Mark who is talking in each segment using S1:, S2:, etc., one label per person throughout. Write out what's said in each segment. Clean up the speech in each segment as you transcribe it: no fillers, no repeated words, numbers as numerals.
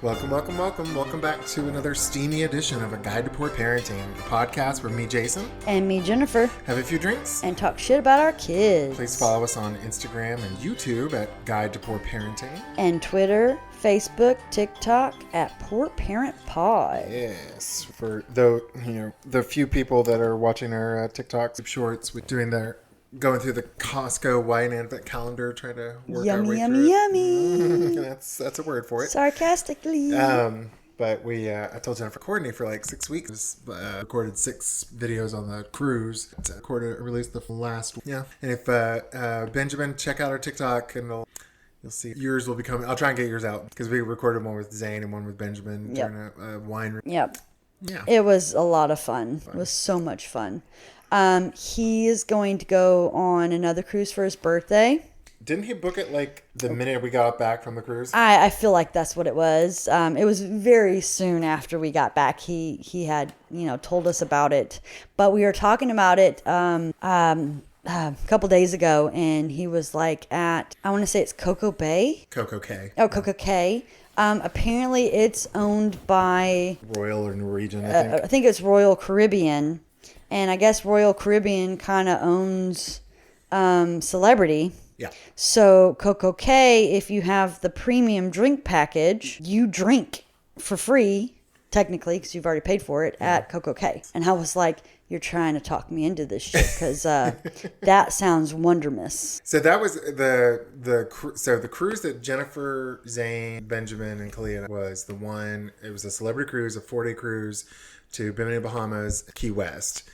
S1: Welcome, welcome, welcome. Welcome back to another steamy edition of A Guide to Poor Parenting, a podcast where me, Jason,
S2: and me, Jennifer,
S1: have a few drinks
S2: and talk shit about our kids.
S1: Please follow us on Instagram and YouTube at Guide to Poor Parenting.
S2: And Twitter, Facebook, TikTok at Poor Parent Pod.
S1: Yes. For the few people that are watching our TikTok shorts with going through the Costco wine advent calendar, trying to work our way through it.
S2: Yummy.
S1: That's a word for it.
S2: Sarcastically.
S1: But I told Jennifer Courtney for like 6 weeks, recorded 6 videos on the cruise. Released the last one. Yeah. And if Benjamin, check out our TikTok and you'll see yours will be coming. I'll try and get yours out because we recorded one with Zane and one with Benjamin during a wine.
S2: Yep.
S1: Yeah.
S2: It was a lot of fun. It was so much fun. He is going to go on another cruise for his birthday.
S1: Didn't he book it like the minute we got back from the cruise?
S2: I feel like that's what it was. It was very soon after we got back. He had, told us about it, but we were talking about it, a couple days ago, and he was like I want to say it's Coco Bay.
S1: Coco Cay.
S2: Oh, Coco Cay. Apparently it's owned by
S1: Royal or Norwegian, I think.
S2: I think it's Royal Caribbean. And I guess Royal Caribbean kind of owns Celebrity.
S1: Yeah.
S2: So Coco Cay, if you have the premium drink package, you drink for free, technically, because you've already paid for it, at Coco Cay. And I was like, you're trying to talk me into this shit, because that sounds wondermous.
S1: So that was the cruise that Jennifer, Zane, Benjamin, and Kalia was the one. It was a celebrity cruise, a 4-day cruise to Bimini, Bahamas, Key West.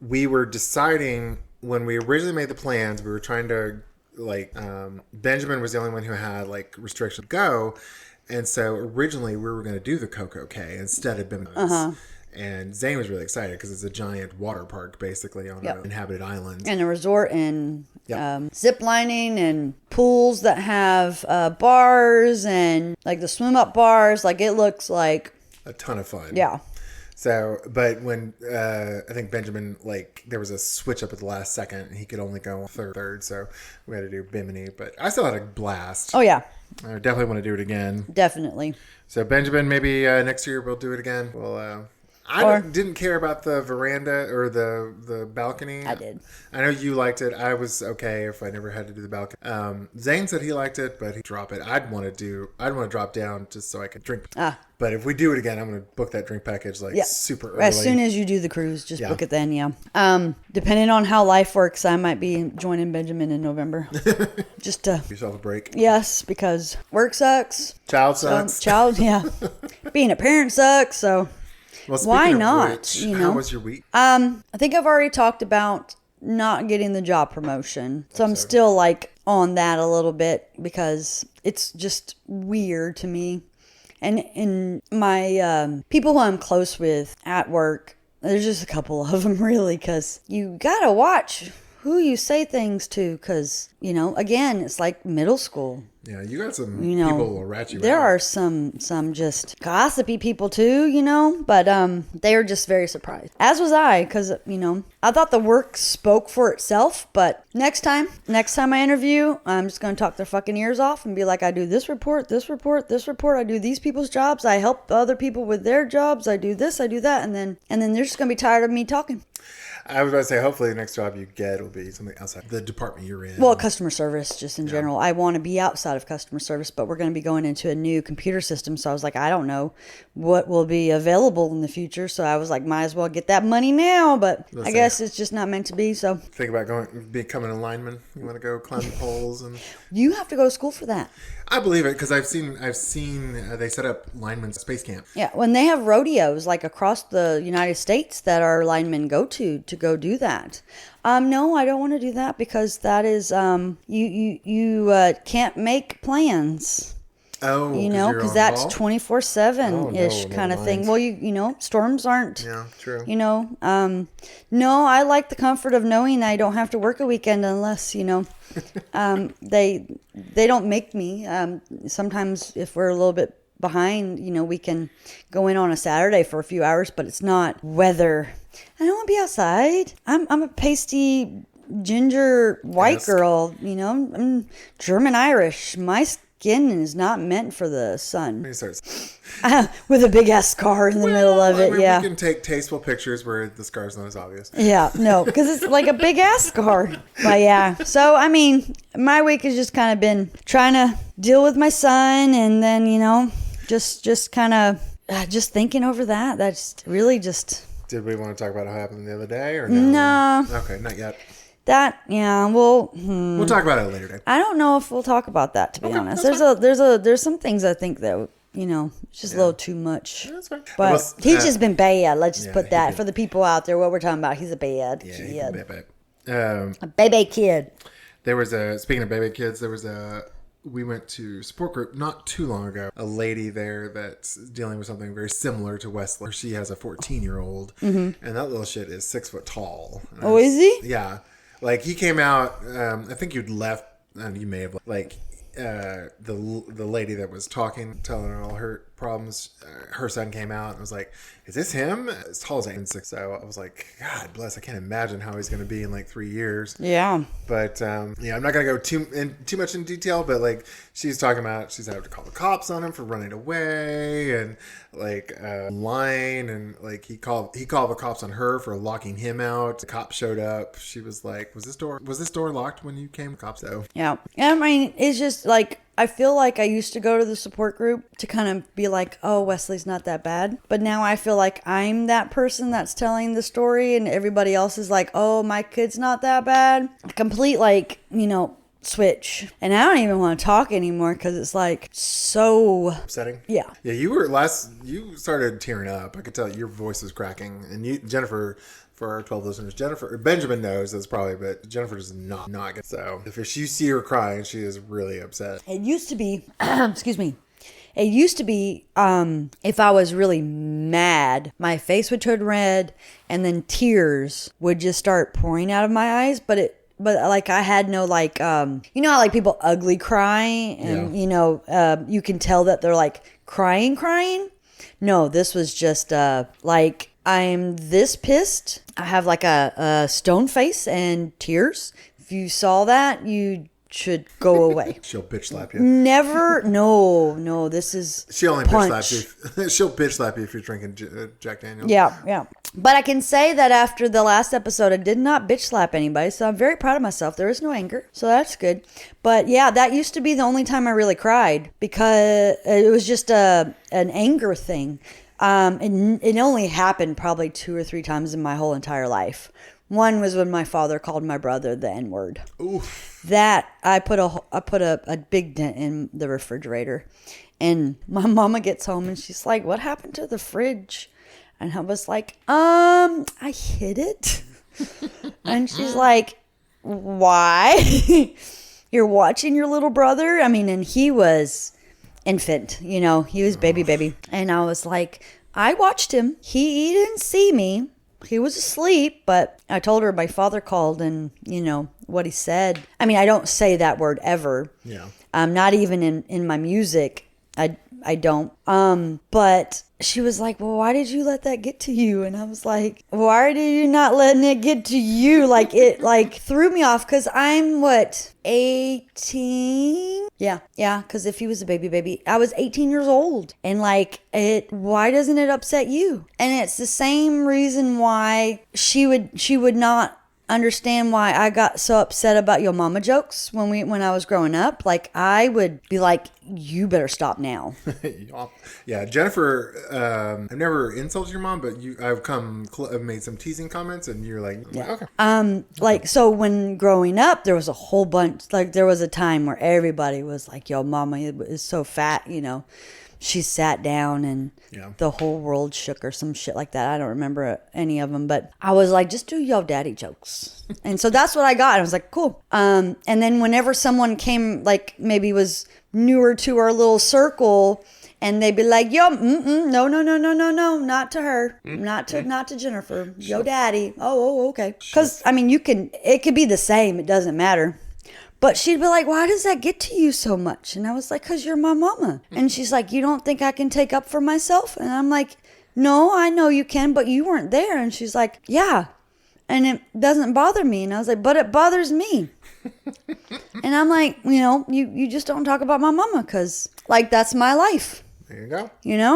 S1: We were deciding when we originally made the plans, we were trying to Benjamin was the only one who had restrictions to go. And so originally we were going to do the Coco Cay instead of Bimini.
S2: Uh-huh.
S1: And Zane was really excited because it's a giant water park basically on an inhabited island.
S2: And a resort and zip lining and pools that have bars and the swim up bars. It looks like
S1: a ton of fun.
S2: Yeah.
S1: So, but when I think Benjamin, there was a switch up at the last second, and he could only go third, so we had to do Bimini. But I still had a blast.
S2: Oh, yeah.
S1: I definitely want to do it again.
S2: Definitely.
S1: So, Benjamin, maybe next year we'll do it again. I didn't care about the veranda or the balcony.
S2: I did.
S1: I know you liked it. I was okay if I never had to do the balcony. Zane said he liked it, but he'd drop it. I'd want to drop down just so I could drink. But if we do it again, I'm going to book that drink package super early.
S2: As soon as you do the cruise, just book it then, depending on how life works, I might be joining Benjamin in November. Just to...
S1: Give yourself a break.
S2: Yes, because work sucks.
S1: Child sucks.
S2: Being a parent sucks, so...
S1: Well,
S2: why not?
S1: Which, how was your week?
S2: I think I've already talked about not getting the job promotion. So I'm still on that a little bit because it's just weird to me. And my people who I'm close with at work, there's just a couple of them really, because you gotta watch who you say things to, because, again, it's like middle school.
S1: Yeah, you got some people who will rat you out.
S2: There are some just gossipy people too, but they were just very surprised. As was I, because, I thought the work spoke for itself, but next time I interview, I'm just going to talk their fucking ears off and be like, I do this report, I do these people's jobs, I help other people with their jobs, I do this, I do that, and then they're just going to be tired of me talking.
S1: I was about to say, hopefully the next job you get will be something outside the department you're in.
S2: Well, customer service, just in general. I want to be outside of customer service, but we're going to be going into a new computer system. So I was like, I don't know what will be available in the future. So I was like, might as well get that money now. But I guess it's just not meant to be. So
S1: think about becoming a lineman. You want to go climb the poles and
S2: you have to go to school for that.
S1: I believe it because I've seen they set up linemen space camp.
S2: Yeah, when they have rodeos across the United States that our linemen go to go do that. No, I don't want to do that because that is you can't make plans.
S1: Oh,
S2: because that's 24/7 kind of thing. Well, storms aren't.
S1: Yeah, true.
S2: No, I like the comfort of knowing I don't have to work a weekend unless they don't make me. Sometimes if we're a little bit behind, we can go in on a Saturday for a few hours, but it's not weather. I don't want to be outside. I'm a pasty ginger white girl. I'm German Irish. My skin is not meant for the sun.
S1: He starts
S2: With a big ass scar in the middle of it.
S1: I mean,
S2: Yeah.
S1: we can take tasteful pictures where the scar's not as obvious.
S2: Yeah, no, because it's like a big ass scar. But yeah, so I mean, my week has just kind of been trying to deal with my son, and then just kind of just thinking over that. That's really just.
S1: Did we want to talk about what happened the other day or no?
S2: No.
S1: Okay, not yet.
S2: We'll
S1: talk about it later day.
S2: I don't know if we'll talk about that, to be honest. There's some things I think that it's just a little too much.
S1: Yeah, that's fine.
S2: But he's just been bad. Let's just put that
S1: did.
S2: for the people out there. What we're talking about, he's a bad
S1: Yeah,
S2: kid.
S1: a
S2: Baby kid.
S1: There was speaking of baby kids, we went to support group not too long ago. A lady there that's dealing with something very similar to Wesley. She has a 14-year-old, and that little shit is 6 foot tall.
S2: Oh, is he?
S1: Yeah. Like, he came out, I think you'd left, and you may have, like, the lady that was talking, telling her all her problems, her son came out and was like, is this him? As tall as 8'6". So I was like, God bless, I can't imagine how he's going to be in like 3 years.
S2: Yeah.
S1: But I'm not going to go too much in detail, but like, she's talking about she's had to call the cops on him for running away and like lying, and like he called the cops on her for locking him out. The cops showed up. She was like, was this door locked when you came? Cops though.
S2: Yeah. I mean, it's just like, I feel like I used to go to the support group to kind of be like, oh, Wesley's not that bad. But now I feel like I'm that person that's telling the story, and everybody else is like, oh, my kid's not that bad. Complete, like, switch. And I don't even want to talk anymore because it's like so
S1: upsetting.
S2: Yeah.
S1: Yeah, you started tearing up. I could tell your voice was cracking. And Jennifer, for our 12 listeners, Benjamin knows this probably, but Jennifer does not get. So if you see her crying, she is really upset.
S2: It used to be, excuse me. It used to be, if I was really mad, my face would turn red and then tears would just start pouring out of my eyes. But like I had no like, how like people ugly cry and, you can tell that they're like crying. No, this was just like I'm this pissed. I have like a stone face and tears. If you saw that, you should go away.
S1: She'll bitch slap you.
S2: Never. No. This is
S1: She only
S2: punch.
S1: bitch slap you. She'll bitch slap you if you're drinking Jack Daniels.
S2: Yeah. But I can say that after the last episode, I did not bitch slap anybody, so I'm very proud of myself. There is no anger, so that's good. But yeah, that used to be the only time I really cried because it was just an anger thing. It only happened probably 2 or 3 times in my whole entire life. One was when my father called my brother the N-word.
S1: Oof.
S2: That I put a big dent in the refrigerator, and my mama gets home and she's like, "What happened to the fridge?" And I was like, I hid it." And she's like, "Why?" "You're watching your little brother." I mean, and he was infant, he was baby. And I was like, I watched him. He didn't see me. He was asleep, but I told her my father called and, what he said. I mean, I don't say that word ever.
S1: Yeah.
S2: Not even in my music. I don't. But she was like, "Well, why did you let that get to you?" And I was like, "Why did you not letting it get to you?" Like, it threw me off because I'm 18? Yeah, because if he was a baby, I was 18 years old. And why doesn't it upset you? And it's the same reason why she would not understand why I got so upset about your mama jokes when I was growing up. Like, I would be like, you better stop now.
S1: Yeah, Jennifer, I've never insulted your mom, but I've made some teasing comments, and you're like, yeah, okay.
S2: So when growing up, there was a whole bunch, there was a time where everybody was like, yo, mama is so fat, she sat down and the whole world shook or some shit like that. I don't remember any of them, but I was like, just do yo daddy jokes. And so that's what I got. I was like, cool. And then whenever someone came, maybe was newer to our little circle, and they'd be like, yo, no, not to her. Not to Jennifer. Yo daddy. Oh, okay. Because, I mean, it could be the same. It doesn't matter. But she'd be like, why does that get to you so much? And I was like, because you're my mama. And she's like, you don't think I can take up for myself? And I'm like, no, I know you can, but you weren't there. And she's like, yeah, and it doesn't bother me. And I was like, but it bothers me. And I'm like, you just don't talk about my mama because, like, that's my life.
S1: There you go.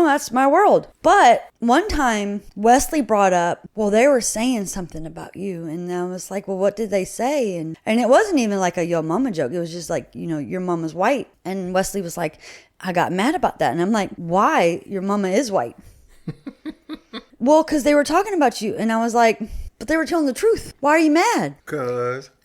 S2: That's my world. But one time, Wesley brought up, well, they were saying something about you. And I was like, well, what did they say? And it wasn't even like a yo mama joke. It was just like, your mama's white. And Wesley was like, I got mad about that. And I'm like, why? Your mama is white. Well, because they were talking about you. And I was like, but they were telling the truth. Why are you mad?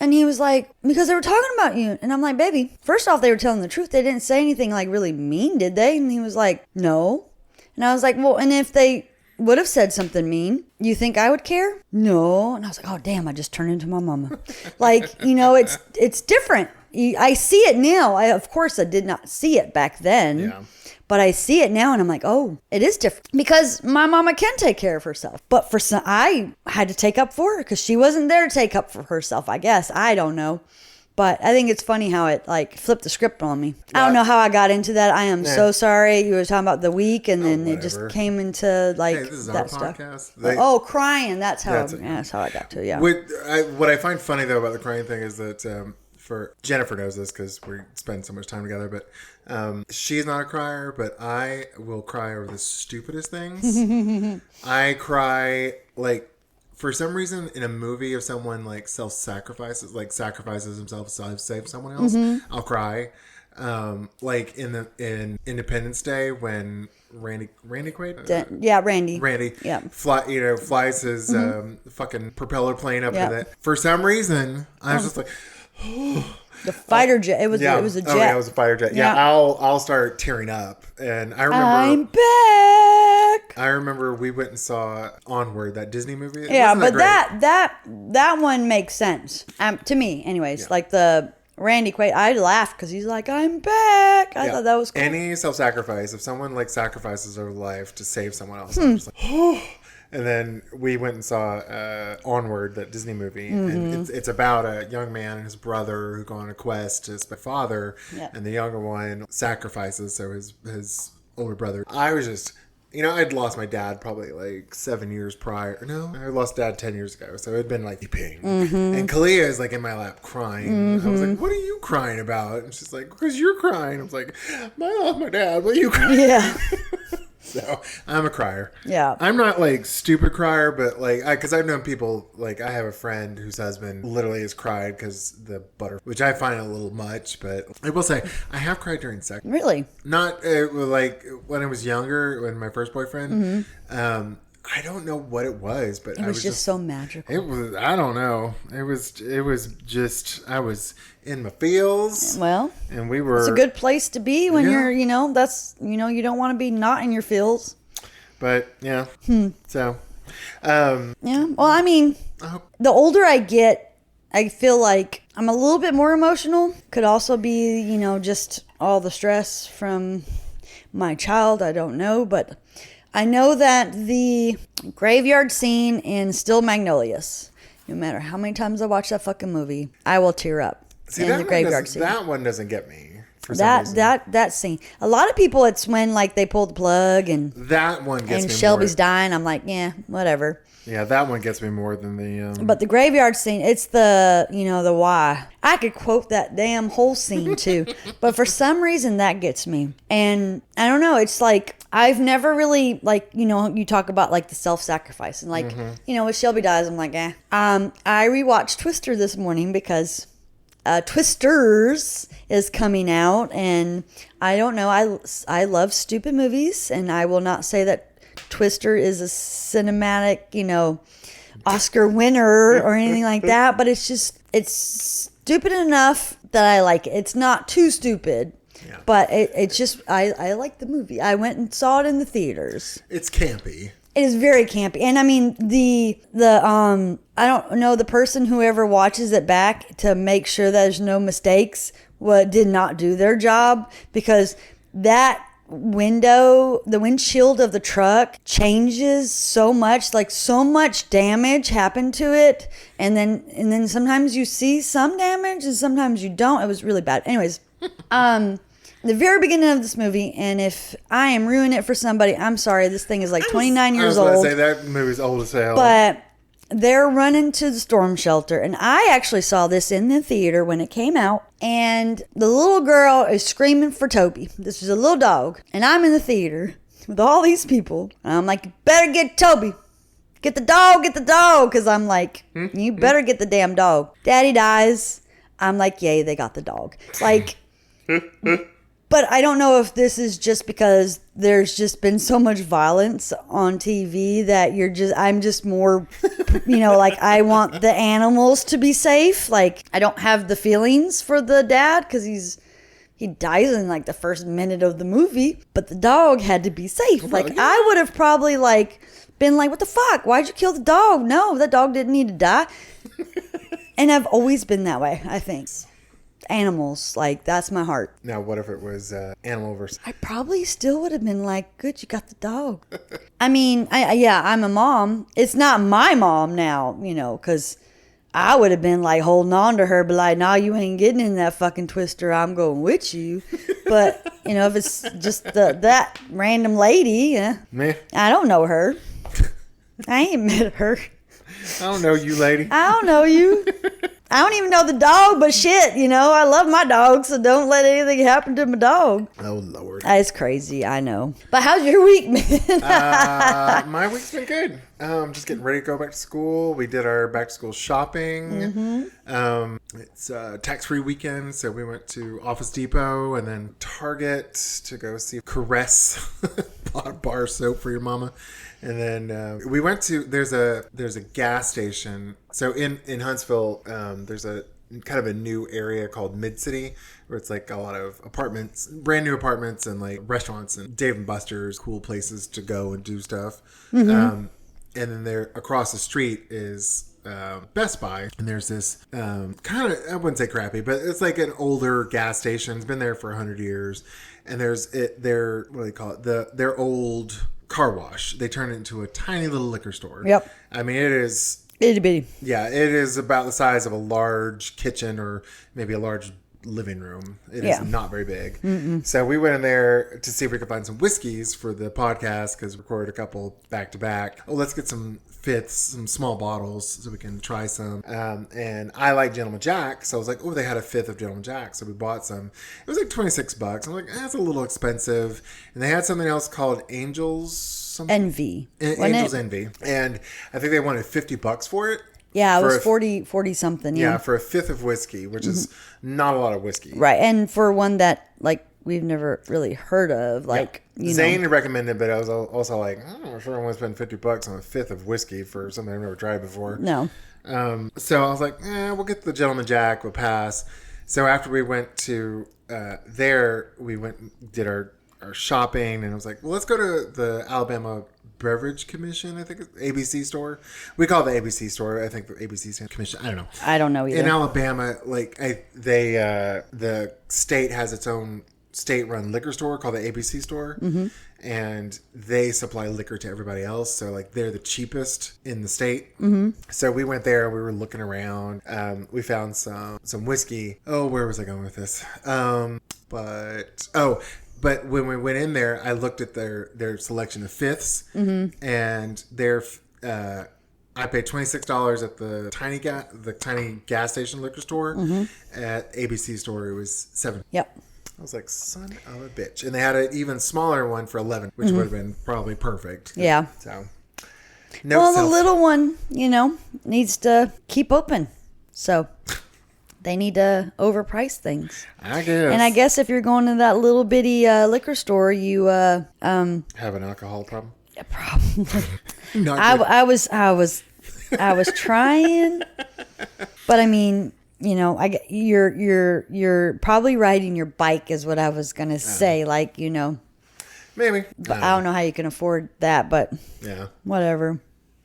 S1: And
S2: he was like, because they were talking about you. And I'm like, baby, first off, they were telling the truth. They didn't say anything like really mean, did they? And he was like, no. And I was like, well, and if they would have said something mean, you think I would care? No. And I was like, oh, damn, I just turned into my mama. Like, it's different. I see it now. Of course, I did not see it back then.
S1: Yeah.
S2: But I see it now and I'm like, oh, it is different. Because my mama can take care of herself. But for some, I had to take up for her because she wasn't there to take up for herself, I guess. I don't know. But I think it's funny how it like flipped the script on me. I don't know how I got into that. I am so sorry. You were talking about the week and then it just came into like
S1: this is
S2: that
S1: our
S2: stuff.
S1: Podcast.
S2: Crying. That's how I got to it. Yeah.
S1: What I find funny though about the crying thing is that for Jennifer knows this because we spend so much time together, but she's not a crier, but I will cry over the stupidest things. I cry like for some reason in a movie if someone like sacrifices himself to save someone else, I'll cry. Like in Independence Day when Randy Quaid? Randy.
S2: Yeah.
S1: Flies his fucking propeller plane up to that. For some reason, I was just like,
S2: the fighter jet. It was a jet.
S1: Oh, yeah, it was a fighter jet. Yeah, I'll start tearing up. And I remember
S2: I'm back.
S1: I remember we went and saw Onward, that Disney movie.
S2: Yeah, but that one makes sense. To me, anyways. Yeah. Like the Randy Quaid, I laughed because he's like, I'm back. I thought that was cool.
S1: Any self-sacrifice, if someone like sacrifices their life to save someone else, I'm just like, oh. And then we went and saw Onward, that Disney movie. And it's about a young man and his brother who go on a quest to spy father. Yeah. And the younger one sacrifices, so his older brother. I was just, I'd lost my dad probably like 7 years prior. No, I lost dad 10 years ago. So it had been like weeping. And Kalia is like in my lap crying. I was like, what are you crying about? And she's like, because you're crying. I was like, I lost my dad. What are you crying?
S2: Yeah.
S1: So I'm a crier.
S2: Yeah.
S1: I'm not like stupid crier, but like, because I've known people, like I have a friend whose husband literally has cried because the butter, which I find a little much, but I will say I have cried during sex.
S2: Really?
S1: Not like when I was younger, when my first boyfriend, I don't know what it was, but
S2: it was just so magical.
S1: It was, I don't know. It was just, I was in my feels.
S2: Well,
S1: and we were.
S2: It's a good place to be when you're, you don't want to be not in your feels.
S1: But yeah. So,
S2: yeah. Well, I mean, the older I get, I feel like I'm a little bit more emotional. Could also be, just all the stress from my child. I don't know, but I know that the graveyard scene in Still Magnolias, no matter how many times I watch that fucking movie, I will tear up.
S1: See, in the graveyard scene. That one doesn't get me.
S2: That scene. A lot of people, it's when like they pull the plug and
S1: that one gets me.
S2: And Shelby's dying. I'm like, yeah, whatever.
S1: Yeah, that one gets me more than the.
S2: But the graveyard scene, it's the the why. I could quote that damn whole scene too, but for some reason that gets me. And I don't know. It's like I've never really like you talk about like the self-sacrifice and like when Shelby dies, I'm like I rewatched Twister this morning because Twisters is coming out, and I don't know. I love stupid movies, and I will not say that Twister is a cinematic, Oscar winner or anything like that, but it's stupid enough that I like it. It's not too stupid, but it's just, I like the movie. I went and saw it in the theaters.
S1: It's campy.
S2: It is very campy. And I mean, the I don't know, the person who ever watches it back to make sure there's no mistakes did not do their job, because that the windshield of the truck changes so much, like so much damage happened to it, and then sometimes you see some damage and sometimes you don't. It was really bad. Anyways, the very beginning of this movie, and if I am ruining it for somebody, I'm sorry. This thing is like 29 years old.
S1: I was about to say that movie's old as hell.
S2: But they're running to the storm shelter. And I actually saw this in the theater when it came out. And the little girl is screaming for Toby. This is a little dog. And I'm in the theater with all these people. And I'm like, you better get Toby. Get the dog, get the dog. Because I'm like, you better get the damn dog. Daddy dies. I'm like, yay, they got the dog. Like, but I don't know if this is just because there's just been so much violence on TV that I'm just more, like I want the animals to be safe. Like, I don't have the feelings for the dad because he dies in like the first minute of the movie, but the dog had to be safe. Like, I would have probably been like, what the fuck? Why'd you kill the dog? No, that dog didn't need to die. And I've always been that way, I think. Animals, like, that's my heart.
S1: Now, what if it was animal versus...
S2: I probably still would have been like, good, you got the dog. I mean, I'm a mom. It's not my mom now, because I would have been like holding on to her, but like, nah, you ain't getting in that fucking twister. I'm going with you. But, if it's just that random lady,
S1: Meh.
S2: I don't know her. I ain't met her.
S1: I don't know you, lady.
S2: I don't know you. I don't even know the dog, but shit, I love my dog, so don't let anything happen to my dog.
S1: Oh, Lord.
S2: It's crazy, I know. But how's your week been?
S1: My week's been good. Just getting ready to go back to school. We did our back to school shopping. It's a tax-free weekend, so we went to Office Depot and then Target to go see Caress bar soap for your mama. And then we went to there's a gas station. So in Huntsville, there's a kind of a new area called Mid City where it's like a lot of apartments, brand new apartments, and like restaurants and Dave and Buster's, cool places to go and do stuff. And then there across the street is Best Buy, and there's this kind of, I wouldn't say crappy, but it's like an older gas station. It's been there for 100 years, and their what do they call it? Their old car wash. They turn it into a tiny little liquor store. Yep. I mean, it is
S2: itty bitty.
S1: Yeah, it is about the size of a large kitchen or maybe a large living room. It is not very big. So we went in there to see if we could find some whiskeys for the podcast because we recorded a couple back to back. Oh, let's get some fifths, some small bottles so we can try some. And I like Gentleman Jack, so I was like, oh, they had a fifth of Gentleman Jack, so we bought some. It was like $26. I'm like, that's a little expensive. And they had something else called Angels something?
S2: Envy.
S1: Angels Envy. And I think they wanted $50 for it.
S2: Yeah, it was 40 something.
S1: Yeah, for a fifth of whiskey, which is not a lot of whiskey.
S2: Right, and for one that like we've never really heard of, like
S1: Zane recommended, but I was also like, I'm not sure I want to spend $50 on a fifth of whiskey for something I've never tried before.
S2: No.
S1: So I was like, we'll get the Gentleman Jack, we'll pass. So after we went to there, we went and did our shopping, and I was like, well, let's go to the Alabama Beverage Commission, I think it's ABC store. We call it the ABC store. I think the ABC Commission. I don't know.
S2: I don't know either.
S1: In Alabama, like the state has its own state-run liquor store called the ABC store, and they supply liquor to everybody else. So like they're the cheapest in the state. So we went there. We were looking around. We found some whiskey. Oh, where was I going with this? But when we went in there, I looked at their selection of fifths, and I paid $26 at the tiny gas station liquor store. At ABC store, it was $7.
S2: Yep.
S1: I was like, son of a bitch, and they had an even smaller one for $11, which would have been probably perfect.
S2: Yeah.
S1: So,
S2: the little one, needs to keep open. So. They need to overprice things.
S1: I guess.
S2: And I guess if you're going to that little bitty liquor store, you
S1: have an alcohol problem.
S2: Yeah, probably. I was trying, but I mean, you're probably riding your bike is what I was gonna say. Like
S1: maybe.
S2: But I don't know how you can afford that, but whatever.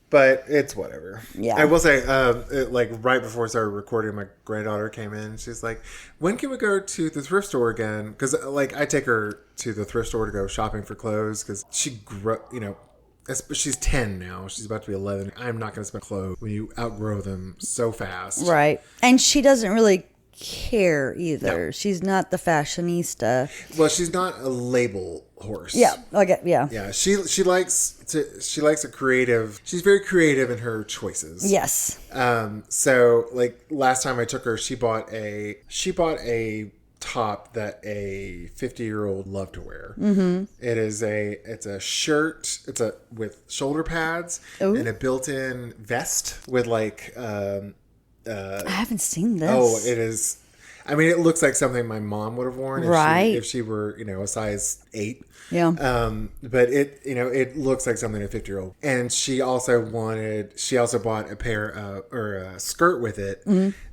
S1: But it's whatever.
S2: Yeah.
S1: I will say, right before I started recording, my granddaughter came in. She's like, when can we go to the thrift store again? Because, I take her to the thrift store to go shopping for clothes because she grew, she's 10 now. She's about to be 11. I'm not going to spend clothes when you outgrow them so fast.
S2: Right. And she doesn't really care either.
S1: No.
S2: She's not the fashionista.
S1: Well, she's not a label horse.
S2: Yeah. Okay. Yeah.
S1: Yeah. She likes a creative. She's very creative in her choices.
S2: Yes.
S1: So like last time I took her, she bought a top that a 50-year-old loved to wear. Mm-hmm. It's a shirt. With shoulder pads.
S2: Ooh.
S1: And a built-in vest with like.
S2: I haven't seen this.
S1: Oh, it is. I mean, it looks like something my mom would have worn if she were, a size 8.
S2: Yeah.
S1: But it looks like something a 50-year-old. And she also bought a pair or a skirt with it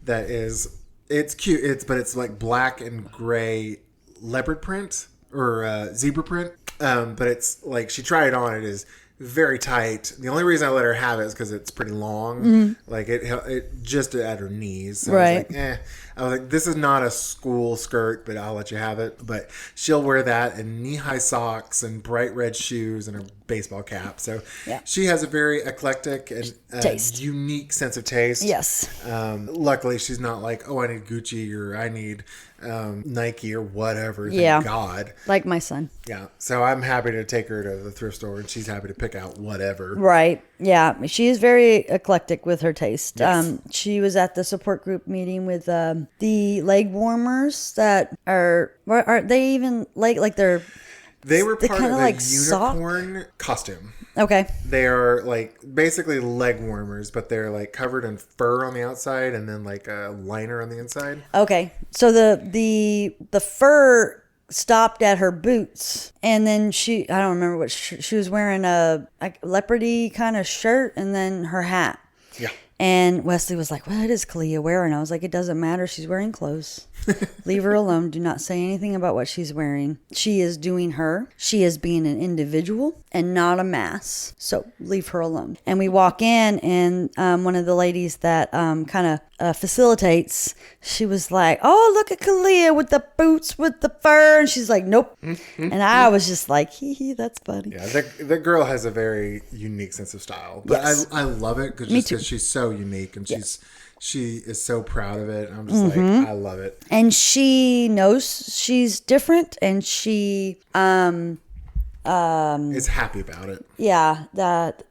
S1: that is, it's cute. But it's like black and gray leopard print or zebra print. But it's like, she tried it on. It is very tight. The only reason I let her have it is because it's pretty long. Like it just at her knees. So
S2: right.
S1: I was like, this is not a school skirt, but I'll let you have it. But she'll wear that and knee-high socks and bright red shoes and a baseball cap. So she has a very eclectic and unique sense of taste.
S2: Yes.
S1: Luckily, she's not like, oh, I need Gucci or I need Nike or whatever. Thank God.
S2: Like my son.
S1: Yeah. So I'm happy to take her to the thrift store and she's happy to pick out whatever.
S2: Right. Yeah. She is very eclectic with her taste.
S1: Yes.
S2: She was at the support group meeting with the leg warmers that are they even like they're...
S1: They were part of a
S2: like
S1: unicorn costume.
S2: Okay.
S1: They are like basically leg warmers, but they're like covered in fur on the outside and then like a liner on the inside.
S2: Okay. So the fur stopped at her boots, and then I don't remember what she was wearing, a leopardy kind of shirt and then her hat.
S1: Yeah.
S2: And Wesley was like, what is Kalia wearing? I was like, it doesn't matter. She's wearing clothes. Leave her alone. Do not say anything about what she's wearing. She is doing her. She is being an individual and not a mass. So leave her alone. And we walk in, and one of the ladies that kind of facilitates, she was like, oh, look at Kalia with the boots with the fur. And she's like, nope. And I was just like, hee, that's funny.
S1: Yeah, that girl has a very unique sense of style. But yes. I love it because she's so unique and she is so proud of it. I'm just like, I love it.
S2: And she knows she's different, and she
S1: is happy about it.
S2: Yeah, that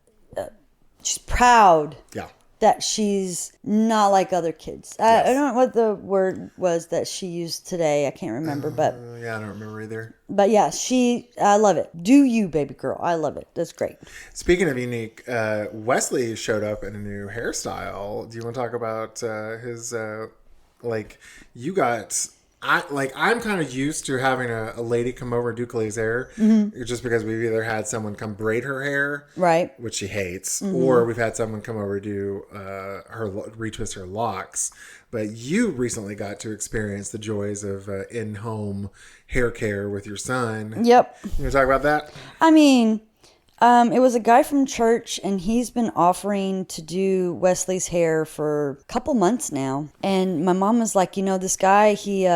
S2: she's proud.
S1: Yeah.
S2: That she's not like other kids.
S1: Yes.
S2: I don't know what the word was that she used today. I can't remember, but
S1: yeah, I don't remember either.
S2: But yeah, I love it. Do you, baby girl? I love it. That's great. Speaking
S1: of unique, Wesley showed up in a new hairstyle. Do you want to talk about his you got? I'm kind of used to having a lady come over and do Kalia's hair, just because we've either had someone come braid her hair,
S2: right,
S1: which she hates, or we've had someone come over do retwist her locks. But you recently got to experience the joys of in-home hair care with your son.
S2: Yep.
S1: You want to talk about that?
S2: I mean, it was a guy from church, and he's been offering to do Wesley's hair for a couple months now. And my mom was like, this guy, he's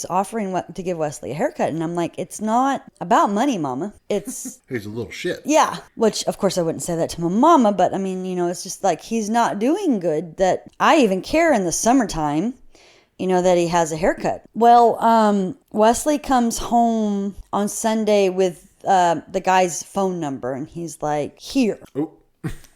S2: offering to give Wesley a haircut. And I'm like, it's not about money, Mama. It's...
S1: He's a little shit.
S2: Yeah. Which, of course, I wouldn't say that to my mama. But, I mean, it's just like he's not doing good that I even care in the summertime, that he has a haircut. Well, Wesley comes home on Sunday with the guy's phone number, and he's like, here.
S1: Oh.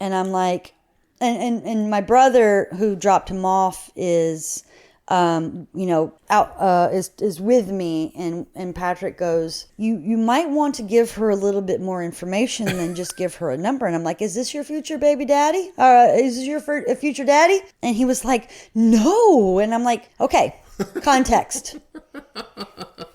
S2: And I'm like, and my brother who dropped him off is out is with me, and Patrick goes, you might want to give her a little bit more information than just give her a number. And I'm like, is this your future baby daddy? Is this your future daddy? And he was like, no. And I'm like, okay, context.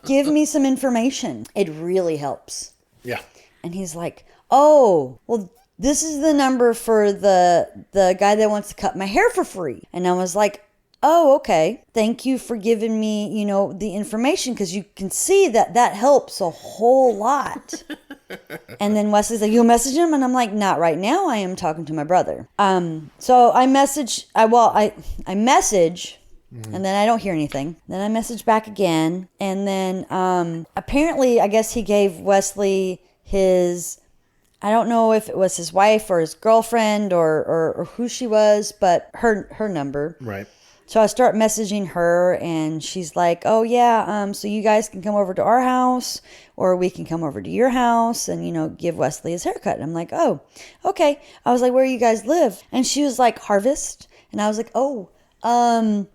S2: Give me some information. It really helps.
S1: Yeah.
S2: And he's like, oh, well, this is the number for the guy that wants to cut my hair for free. And I was like, oh, okay. Thank you for giving me, the information, because you can see that helps a whole lot. And then Wesley's like, you'll message him? And I'm like, not right now. I am talking to my brother. So I message, I message. And then I don't hear anything. Then I message back again. And then apparently, I guess he gave Wesley his, I don't know if it was his wife or his girlfriend or who she was, but her number.
S1: Right.
S2: So I start messaging her, and she's like, oh, yeah, so you guys can come over to our house, or we can come over to your house and, give Wesley his haircut. And I'm like, oh, okay. I was like, where do you guys live? And she was like, Harvest. And I was like, oh,
S1: No,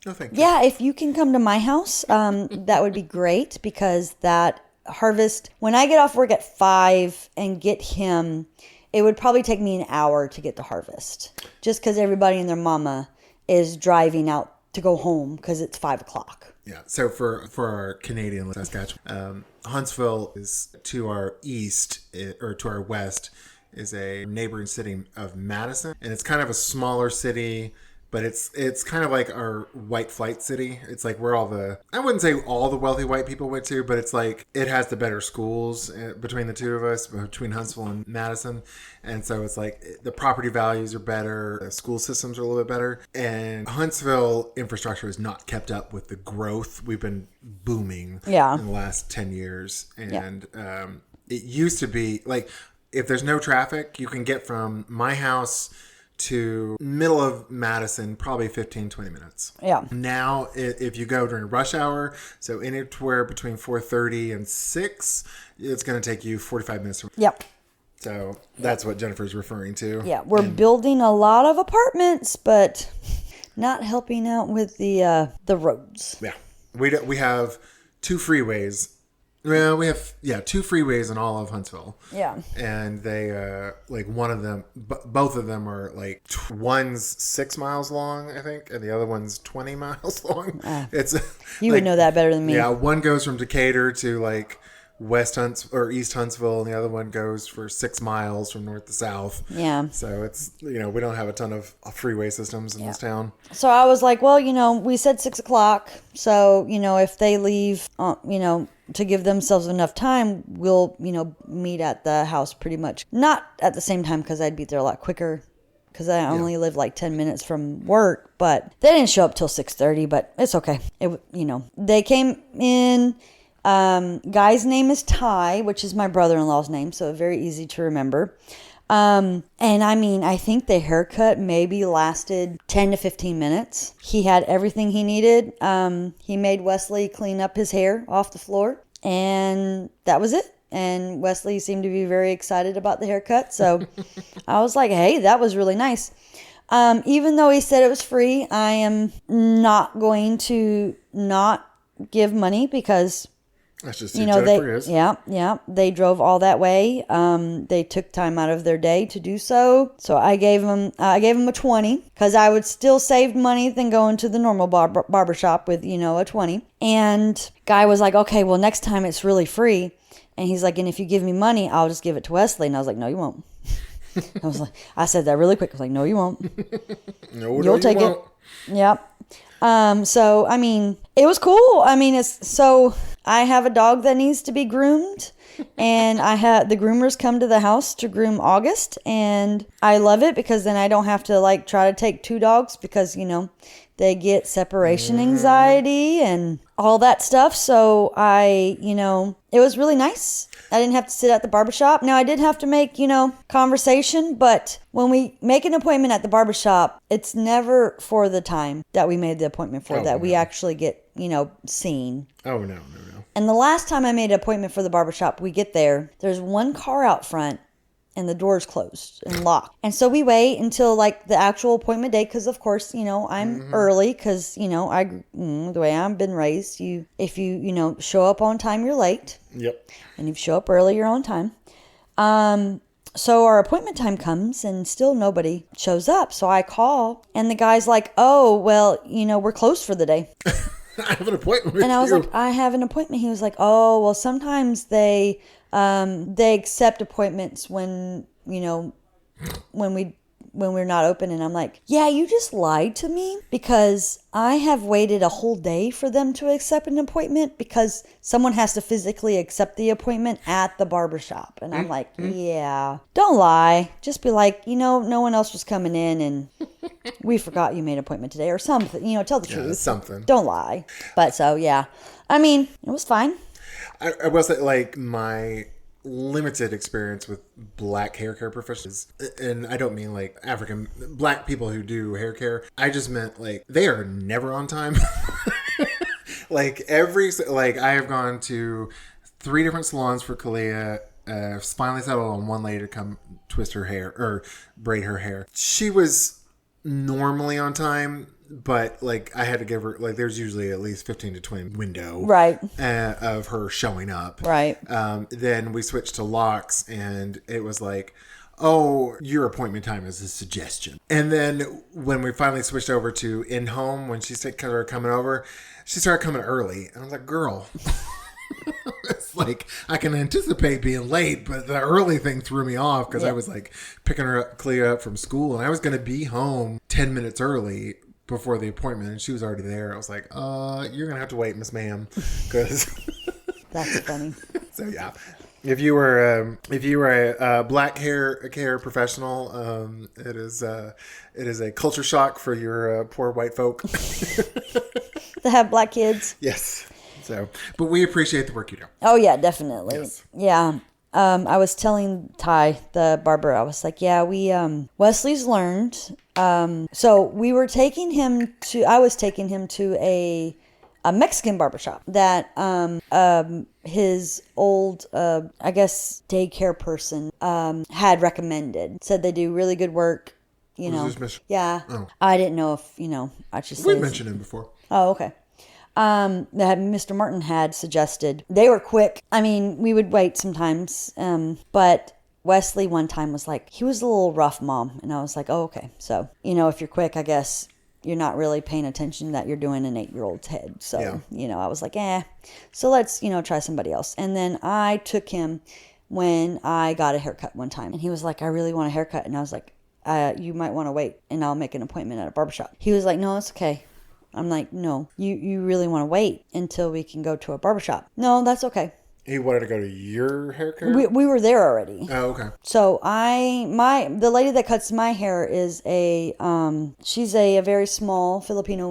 S1: thank you.
S2: yeah, if you can come to my house, that would be great, because that Harvest, when I get off work at 5 and get him, it would probably take me an hour to get to Harvest, just because everybody and their mama is driving out to go home because it's 5 o'clock.
S1: Yeah. So for our Canadian Saskatchewan, Huntsville is to our east, or to our west, is a neighboring city of Madison, and it's kind of a smaller city. But it's kind of like our white flight city. It's like where I wouldn't say all the wealthy white people went to, but it's like it has the better schools between the two of us, between Huntsville and Madison. And so it's like the property values are better, the school systems are a little bit better. And Huntsville infrastructure has not kept up with the growth. We've been booming in the last 10 years. And it used to be like, if there's no traffic, you can get from my house to middle of Madison, probably 15, 20 minutes.
S2: Yeah.
S1: Now, if you go during rush hour, so anywhere between 4:30 and 6, it's going to take you 45 minutes.
S2: Yep.
S1: So that's what Jennifer's referring to.
S2: Yeah, we're building a lot of apartments, but not helping out with the roads.
S1: Yeah. We have 2 freeways. Well, we have, 2 freeways in all of Huntsville.
S2: Yeah.
S1: And they, like one of them, both of them are like, one's 6 miles long, I think, and the other one's 20 miles long. It's
S2: You would know that better than me.
S1: Yeah, one goes from Decatur to like East Huntsville, and the other one goes for 6 miles from north to south.
S2: Yeah.
S1: So it's, we don't have a ton of freeway systems in this town.
S2: So I was like, well, we said 6 o'clock. So, if they leave, to give themselves enough time, we'll, meet at the house pretty much. Not at the same time, because I'd be there a lot quicker, because I only live like 10 minutes from work. But they didn't show up till 6:30, but it's okay. They came in. Guy's name is Ty, which is my brother-in-law's name, so very easy to remember. And I think the haircut maybe lasted 10 to 15 minutes. He had everything he needed. He made Wesley clean up his hair off the floor, and that was it. And Wesley seemed to be very excited about the haircut. So I was like, hey, that was really nice. Even though he said it was free, I am not going to not give money, because
S1: that's just who Jennifer is.
S2: Yeah. They drove all that way. They took time out of their day to do so. So I gave him a 20, because I would still save money than going to the normal barbershop with, a 20. And guy was like, okay, well, next time it's really free. And he's like, and if you give me money, I'll just give it to Wesley. And I was like, no, you won't. I said that really quick. I was like, no, you won't. You'll take it. Yep. So, it was cool. I have a dog that needs to be groomed, and I had the groomers come to the house to groom August, and I love it, because then I don't have to try to take 2 dogs, because, they get separation anxiety and all that stuff. So it was really nice. I didn't have to sit at the barbershop. Now I did have to make, conversation, but when we make an appointment at the barbershop, it's never for the time that we made the appointment for, we actually get, seen.
S1: Oh, no.
S2: And the last time I made an appointment for the barbershop, we get there, there's one car out front, and the door's closed and locked. And so we wait until the actual appointment day, because of course, I'm early, because, the way I've been raised, if you show up on time, you're late.
S1: Yep.
S2: And if you show up early, you're on time. So our appointment time comes, and still nobody shows up. So I call, and the guy's like, oh, well, we're closed for the day.
S1: I have an appointment with you.
S2: And I was like, I have an appointment. He was like, oh, well, sometimes they accept appointments when we're not open. And I'm like, yeah, you just lied to me, because I have waited a whole day for them to accept an appointment, because someone has to physically accept the appointment at the barbershop. And I'm like, yeah, don't lie. Just be like, no one else was coming in, and we forgot you made an appointment today, or something, tell the truth.
S1: Something.
S2: Don't lie. But so, yeah, it was fine.
S1: I will say, my limited experience with black hair care professionals, and I don't mean like African black people who do hair care. I just meant like they are never on time. Like I have gone to 3 different salons for Kalia. Finally settled on one lady to come twist her hair or braid her hair. She was normally on time, but like I had to give her like there's usually at least 15 to 20 window
S2: Right.
S1: Of her showing up.
S2: Right.
S1: Then we switched to locks, and it was like, oh, your appointment time is a suggestion. And then when we finally switched over to in-home, when she started coming over, she started coming early. And I was like, girl, it's like, I can anticipate being late, but the early thing threw me off because I was like picking Clea up from school, and I was going to be home 10 minutes early before the appointment, and she was already there. I was like, you're going to have to wait, Miss Ma'am, because...
S2: That's funny.
S1: So, yeah. If you were a black hair care professional, it is a culture shock for your poor white folk.
S2: To have black kids.
S1: Yes. So, but we appreciate the work you do.
S2: Oh yeah, definitely.
S1: Yes.
S2: Yeah. I was telling Ty, the barber, I was like, yeah, Wesley's learned. So we were I was taking him to a Mexican barbershop that his old, I guess, daycare person had recommended. Said they do really good work, you know. Yeah. Oh. I didn't know if, I should say.
S1: We mentioned him before.
S2: Oh, okay. That Mr. Martin had suggested. They were quick. I mean, we would wait sometimes, but Wesley one time was like, he was a little rough, Mom. And I was like, oh, okay. So, if you're quick, I guess you're not really paying attention that you're doing an 8-year-old's head. So, yeah. I was like, so let's, try somebody else. And then I took him when I got a haircut one time. And he was like, I really want a haircut. And I was like, you might want to wait and I'll make an appointment at a barbershop. He was like, no, it's okay. I'm like, no, you really want to wait until we can go to a barbershop. No, that's okay.
S1: He wanted to go to your haircut?
S2: We were there already.
S1: Oh, okay.
S2: So the lady that cuts my hair is she's a very small Filipina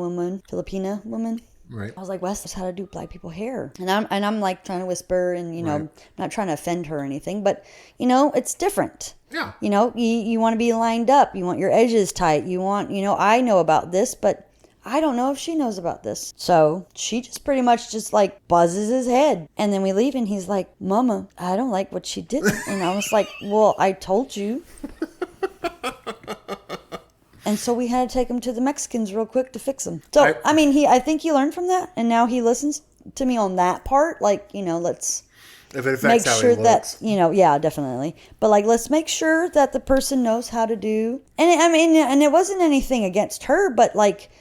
S2: woman.
S1: Right.
S2: I was like, Wes, that's how to do black people hair. And I'm like trying to whisper and, right. I'm not trying to offend her or anything, but it's different.
S1: Yeah.
S2: You want to be lined up. You want your edges tight. You want, I know about this, but I don't know if she knows about this. So she just pretty much just like buzzes his head. And then we leave and he's like, Mama, I don't like what she did. And I was like, well, I told you. And so we had to take him to the Mexicans real quick to fix him. So, I think he learned from that. And now he listens to me on that part. Like, let's
S1: if it affects
S2: make
S1: how
S2: sure
S1: he looks.
S2: that, yeah, definitely. But like, let's make sure that the person knows how to do. And it wasn't anything against her, but like,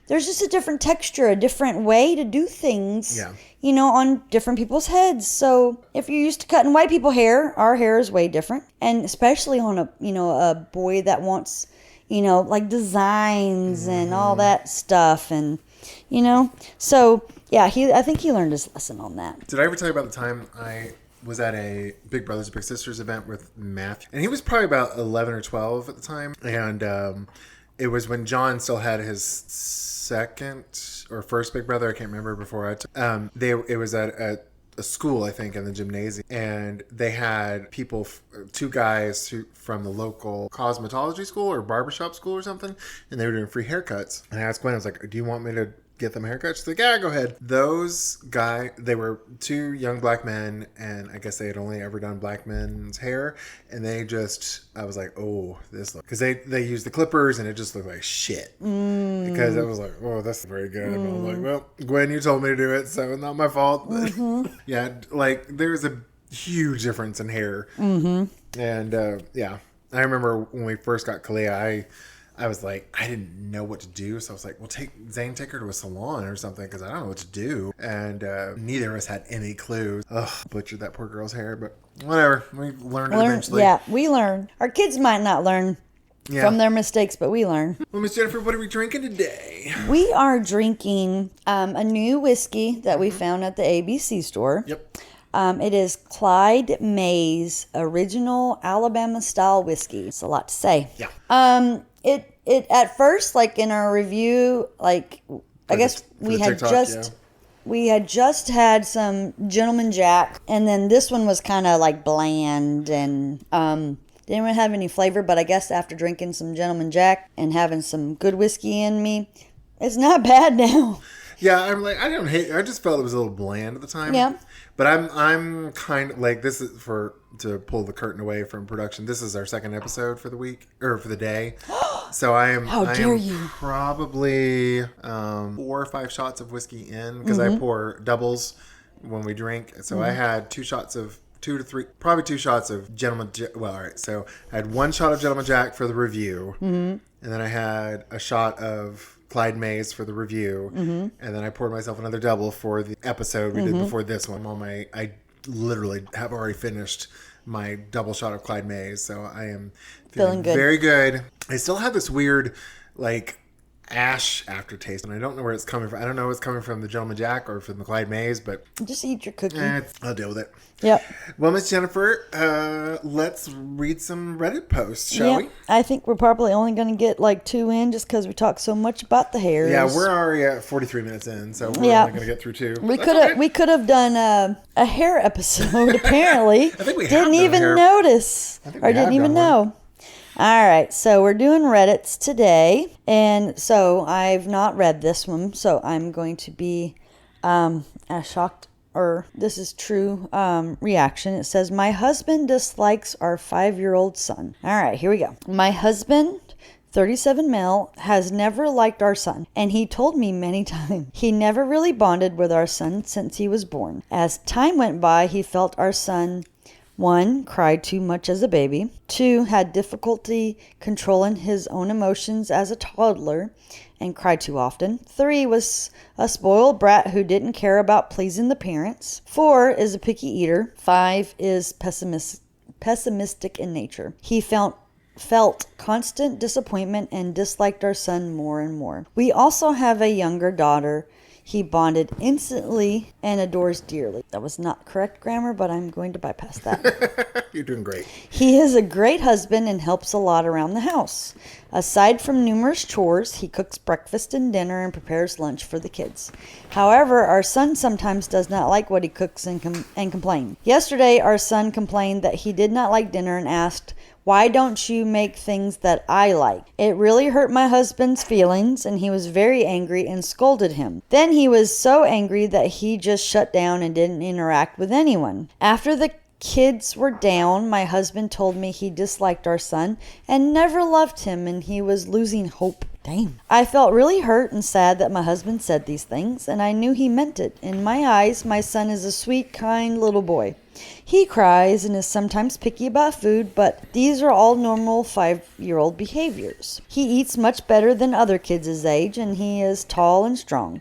S2: there's just a different texture, a different way to do things, on different people's heads. So if you're used to cutting white people hair, our hair is way different. And especially on a boy that wants, like designs and all that stuff. And, so yeah, I think he learned his lesson on that.
S1: Did I ever tell you about the time I was at a Big Brothers Big Sisters event with Matthew? And he was probably about 11 or 12 at the time. And, it was when John still had his second or first big brother. I can't remember before it was at a school, I think, in the gymnasium. And they had people, 2 guys from the local cosmetology school or barbershop school or something. And they were doing free haircuts. And I asked Gwen, I was like, do you want me to get them a haircut? She's like, yeah, go ahead. Those guys, they were 2 young black men, and I guess they had only ever done black men's hair, and I was like, oh, this look, because they used the clippers, and it just looked like shit. Because I was like, oh, that's very good. And I was like, well, Gwen, you told me to do it, so it's not my fault. Yeah, like there's a huge difference in hair. And I remember when we first got Kalia, I was like, I didn't know what to do. So I was like, well, take her to a salon or something because I don't know what to do. And neither of us had any clue. Ugh, butchered that poor girl's hair, but whatever. We learned eventually.
S2: Yeah, we learn. Our kids might not learn from their mistakes, but we learn.
S1: Well, Miss Jennifer, what are we drinking today?
S2: We are drinking a new whiskey that we found at the ABC store.
S1: Yep.
S2: It is Clyde Mays Original Alabama Style Whiskey. It's a lot to say.
S1: Yeah.
S2: It at first, like in our review, like I guess we had
S1: TikTok,
S2: just we had just had some Gentleman Jack, and then this one was kind of like bland and didn't really have any flavor. But I guess after drinking some Gentleman Jack and having some good whiskey in me, it's not bad now.
S1: Yeah, I'm like, I don't hate. I just felt it was a little bland at the time.
S2: Yeah.
S1: But I'm kind of like, this is to pull the curtain away from production. This is our second episode for the week or for the day. So I am.
S2: How dare you?
S1: Probably 4 or 5 shots of whiskey in because I pour doubles when we drink. So I had 2 shots of 2 to 3, probably 2 shots of Gentleman Jack. Well, all right. So I had 1 shot of Gentleman Jack for the review, and then I had a shot of Clyde Mays for the review, and then I poured myself another double for the episode we did before this one. I literally have already finished my double shot of Clyde Mays, so I am feeling
S2: good.
S1: very good. I still have this weird, like, ash aftertaste, and I don't know where it's coming from. I don't know if it's coming from the Gentleman Jack or from the Clyde Mays, but
S2: Just eat your cookie.
S1: I'll deal with it.
S2: Yep.
S1: Well, Miss Jennifer, let's read some Reddit posts, shall we?
S2: I think we're probably only going to get like 2 in just because we talk so much about the hairs.
S1: Yeah, we're already at 43 minutes in, so we're only going to get through 2.
S2: We could have done a hair episode. Apparently,
S1: I think we have
S2: didn't
S1: done
S2: even
S1: hair.
S2: notice
S1: I think we
S2: or didn't
S1: have
S2: even
S1: done one.
S2: know. All right, so we're doing Reddits today, and so I've not read this one, so I'm going to be as shocked. Or this is true reaction. It says, my husband dislikes our 5-year-old son. All right, here we go. My husband, 37 male, has never liked our son, and he told me many times he never really bonded with our son since he was born. As time went by, he felt our son, 1, cried too much as a baby, 2, had difficulty controlling his own emotions as a toddler and cried too often, 3, was a spoiled brat who didn't care about pleasing the parents, 4, is a picky eater, 5, is pessimistic in nature. He felt constant disappointment and disliked our son more and more. We also have a younger daughter he bonded instantly and adores dearly. That was not correct grammar, but I'm going to bypass that.
S1: You're doing great.
S2: He is a great husband and helps a lot around the house. Aside from numerous chores, he cooks breakfast and dinner and prepares lunch for the kids. However, our son sometimes does not like what he cooks and complain. Yesterday, our son complained that he did not like dinner and asked, why don't you make things that I like? It really hurt my husband's feelings, and he was very angry and scolded him. Then he was so angry that he just shut down and didn't interact with anyone. After the kids were down, my husband told me he disliked our son and never loved him, and he was losing hope. Damn. I felt really hurt and sad that my husband said these things, and I knew he meant it. In my eyes, my son is a sweet, kind little boy. He cries and is sometimes picky about food, but these are all normal 5-year-old behaviors. He eats much better than other kids his age, and he is tall and strong.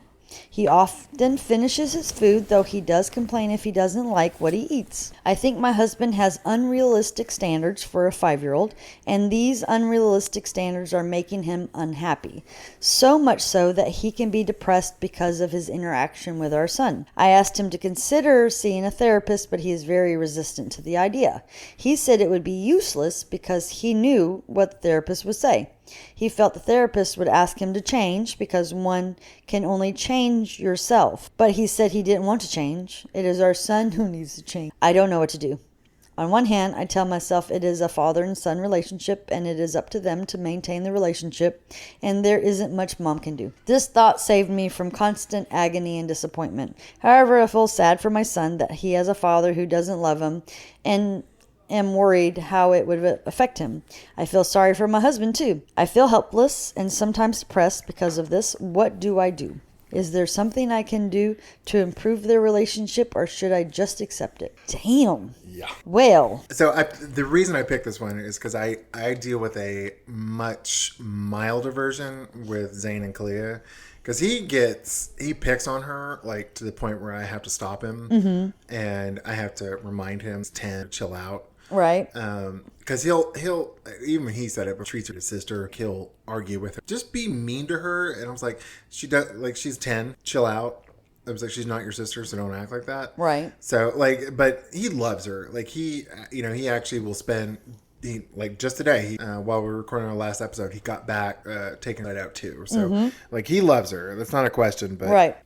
S2: He often finishes his food, though he does complain if he doesn't like what he eats. I think my husband has unrealistic standards for a 5-year-old, and these unrealistic standards are making him unhappy. So much so that he can be depressed because of his interaction with our son. I asked him to consider seeing a therapist, but he is very resistant to the idea. He said it would be useless because he knew what the therapist would say. He felt the therapist would ask him to change because one can only change yourself. But he said he didn't want to change. It is our son who needs to change. I don't know what to do. On one hand, I tell myself it is a father and son relationship and it is up to them to maintain the relationship, and there isn't much mom can do. This thought saved me from constant agony and disappointment. However, I feel sad for my son that he has a father who doesn't love him and am worried how it would affect him. I feel sorry for my husband too. I feel helpless and sometimes depressed because of this. What do I do? Is there something I can do to improve their relationship, or should I just accept it? Damn.
S1: Yeah.
S2: Well.
S1: So the reason I picked this one is because I deal with a much milder version with Zane and Kalia. Because he picks on her, like, to the point where I have to stop him. And I have to remind him, 10, chill out.
S2: Right.
S1: Because he'll even when he said it, but treats her as sister, he'll argue with her. Just be mean to her. And I was like, she's 10, chill out. I was like, she's not your sister, so don't act like that.
S2: Right.
S1: So, like, but he loves her. Like, he actually will spend, just today, while we were recording our last episode, he got back taking that out too. So, like, he loves her. That's not a question, but
S2: right.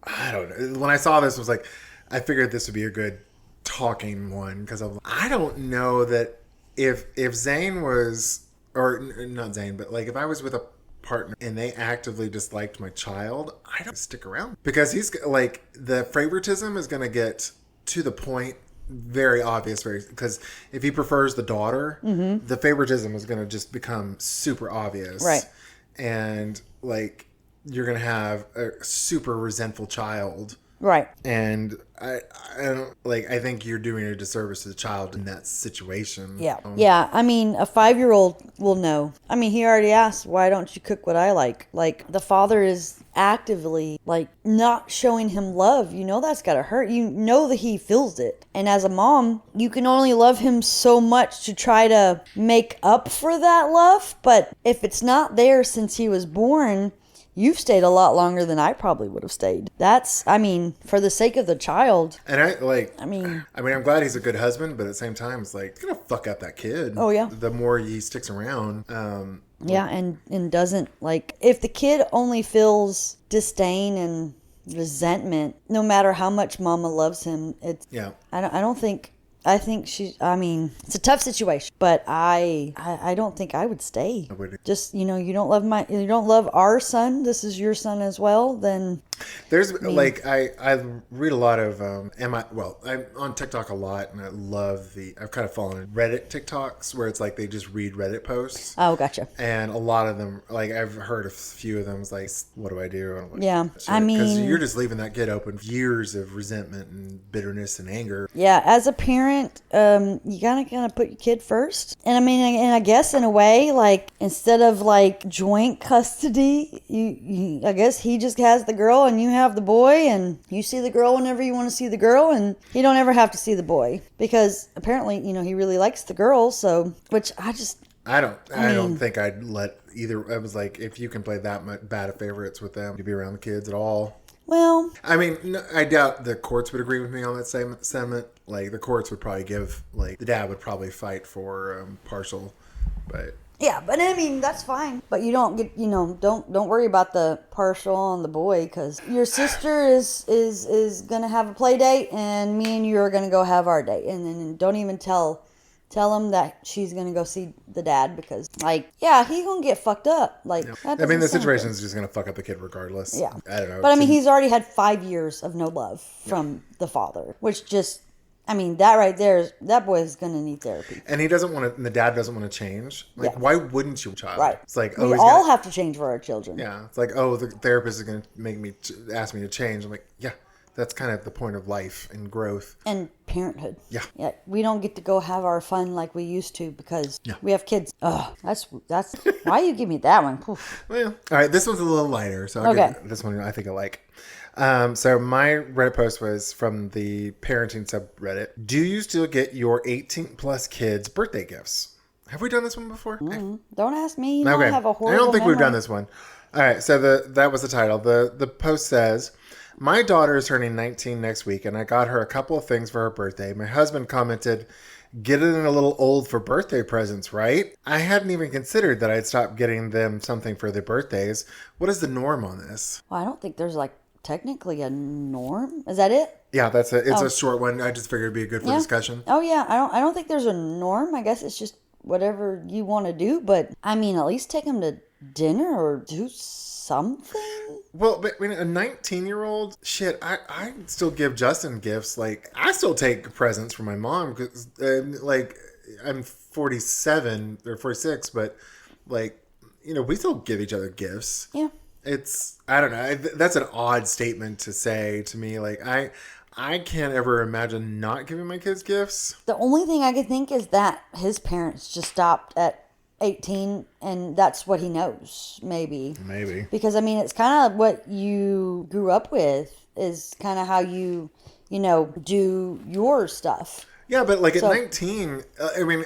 S1: I don't know. When I saw this, I was like, I figured this would be a good talking one because I don't know that if Zane was, or not Zane, but like if I was with a partner and they actively disliked my child, I don't stick around because he's like the favoritism is going to get to the point very obvious, very because if he prefers the daughter, the favoritism is going to just become super obvious,
S2: Right.
S1: And like you're going to have a super resentful child.
S2: Right.
S1: And I don't like. I think you're doing a disservice to the child in that situation.
S2: Yeah. Yeah. I mean, a 5-year-old will know. I mean, he already asked, why don't you cook what I like? Like, the father is actively, like, not showing him love. You know that's gotta hurt. You know that he feels it. And as a mom, you can only love him so much to try to make up for that love. But if it's not there since he was born, you've stayed a lot longer than I probably would have stayed. That's, I mean, for the sake of the child.
S1: And
S2: I mean,
S1: I'm glad he's a good husband, but at the same time, it's like, it's going to fuck up that kid.
S2: Oh, yeah.
S1: The more he sticks around.
S2: Yeah, and doesn't, like, if the kid only feels disdain and resentment, no matter how much mama loves him, it's,
S1: Yeah.
S2: I don't think, I think I mean, it's a tough situation, but I don't think I would stay.
S1: I wouldn't.
S2: Just, you don't love our son, this is your son as well, then
S1: There's like I read a lot of I'm on TikTok a lot, and I've kind of fallen in Reddit TikToks where it's like they just read Reddit posts.
S2: Oh, gotcha.
S1: And a lot of them, like I've heard a few of them, is like, what do I do? And I'm like,
S2: Yeah,
S1: shit.
S2: I mean,
S1: because you're just leaving that kid open years of resentment and bitterness and anger.
S2: yeah, as a parent, you gotta put your kid first. And I mean, and I guess in a way, like, instead of like joint custody, I guess he just has the girl and you have the boy, and you see the girl whenever you want to see the girl, and you don't ever have to see the boy because apparently, he really likes the girl. So, which
S1: I don't think I'd let either. I was like, if you can play that much bad of favorites with them to be around the kids at all.
S2: well,
S1: I mean, I doubt the courts would agree with me on that sentiment. Like, the courts would probably give, like, the dad would probably fight for partial, but...
S2: yeah, but I mean, that's fine. But you don't get, don't worry about the partial on the boy, because your sister is gonna have a play date, and me and you are gonna go have our date, and then don't even tell him that she's gonna go see the dad, because, like, yeah, he's gonna get fucked up. Like,
S1: I mean, the situation is just gonna fuck up the kid regardless.
S2: Yeah,
S1: I don't know.
S2: But I mean, he's already had 5 years of no love from the father, which just. I mean, that right there, that boy is going to need therapy.
S1: And he doesn't want to, and the dad doesn't want to change. Like, why wouldn't you, child?
S2: Right.
S1: It's like,
S2: we all have to change for our children.
S1: Yeah. It's like, oh, the therapist is going to make me, ask me to change. I'm like, yeah, that's kind of the point of life and growth.
S2: And parenthood.
S1: Yeah.
S2: Yeah. We don't get to go have our fun like we used to because we have kids. Oh, that's, why you give me that one? Oof.
S1: Well, all right. This one's a little lighter. So this one I think I like. So my Reddit post was from the parenting subreddit. Do you still get your 18 plus kids birthday gifts? Have we done this one before?
S2: Don't ask me.
S1: Okay.
S2: I have a horrible
S1: I don't think
S2: memory.
S1: we've done this one. All right. So that was the title. The post says, my daughter is turning 19 next week, and I got her a couple of things for her birthday. My husband commented, getting a little old for birthday presents, right? I hadn't even considered that I'd stop getting them something for their birthdays. What is the norm on this?
S2: Well, I don't think there's technically a norm. Is that it?
S1: Yeah, that's it. It's a short one. I just figured it'd be good for discussion.
S2: Oh yeah, I don't think there's a norm. I guess it's just whatever you want to do. But I mean, at least take them to dinner or do something.
S1: Well, but I mean, a 19-year-old, shit, I still give Justin gifts. Like, I still take presents from my mom because, like, I'm 47 or 46, but like, we still give each other gifts.
S2: Yeah.
S1: I don't know. That's an odd statement to say to me. Like, I can't ever imagine not giving my kids gifts.
S2: The only thing I can think is that his parents just stopped at 18 and that's what he knows, maybe. Because, I mean, it's kind of what you grew up with is kind of how you do your stuff.
S1: Yeah, but like at 19, I mean,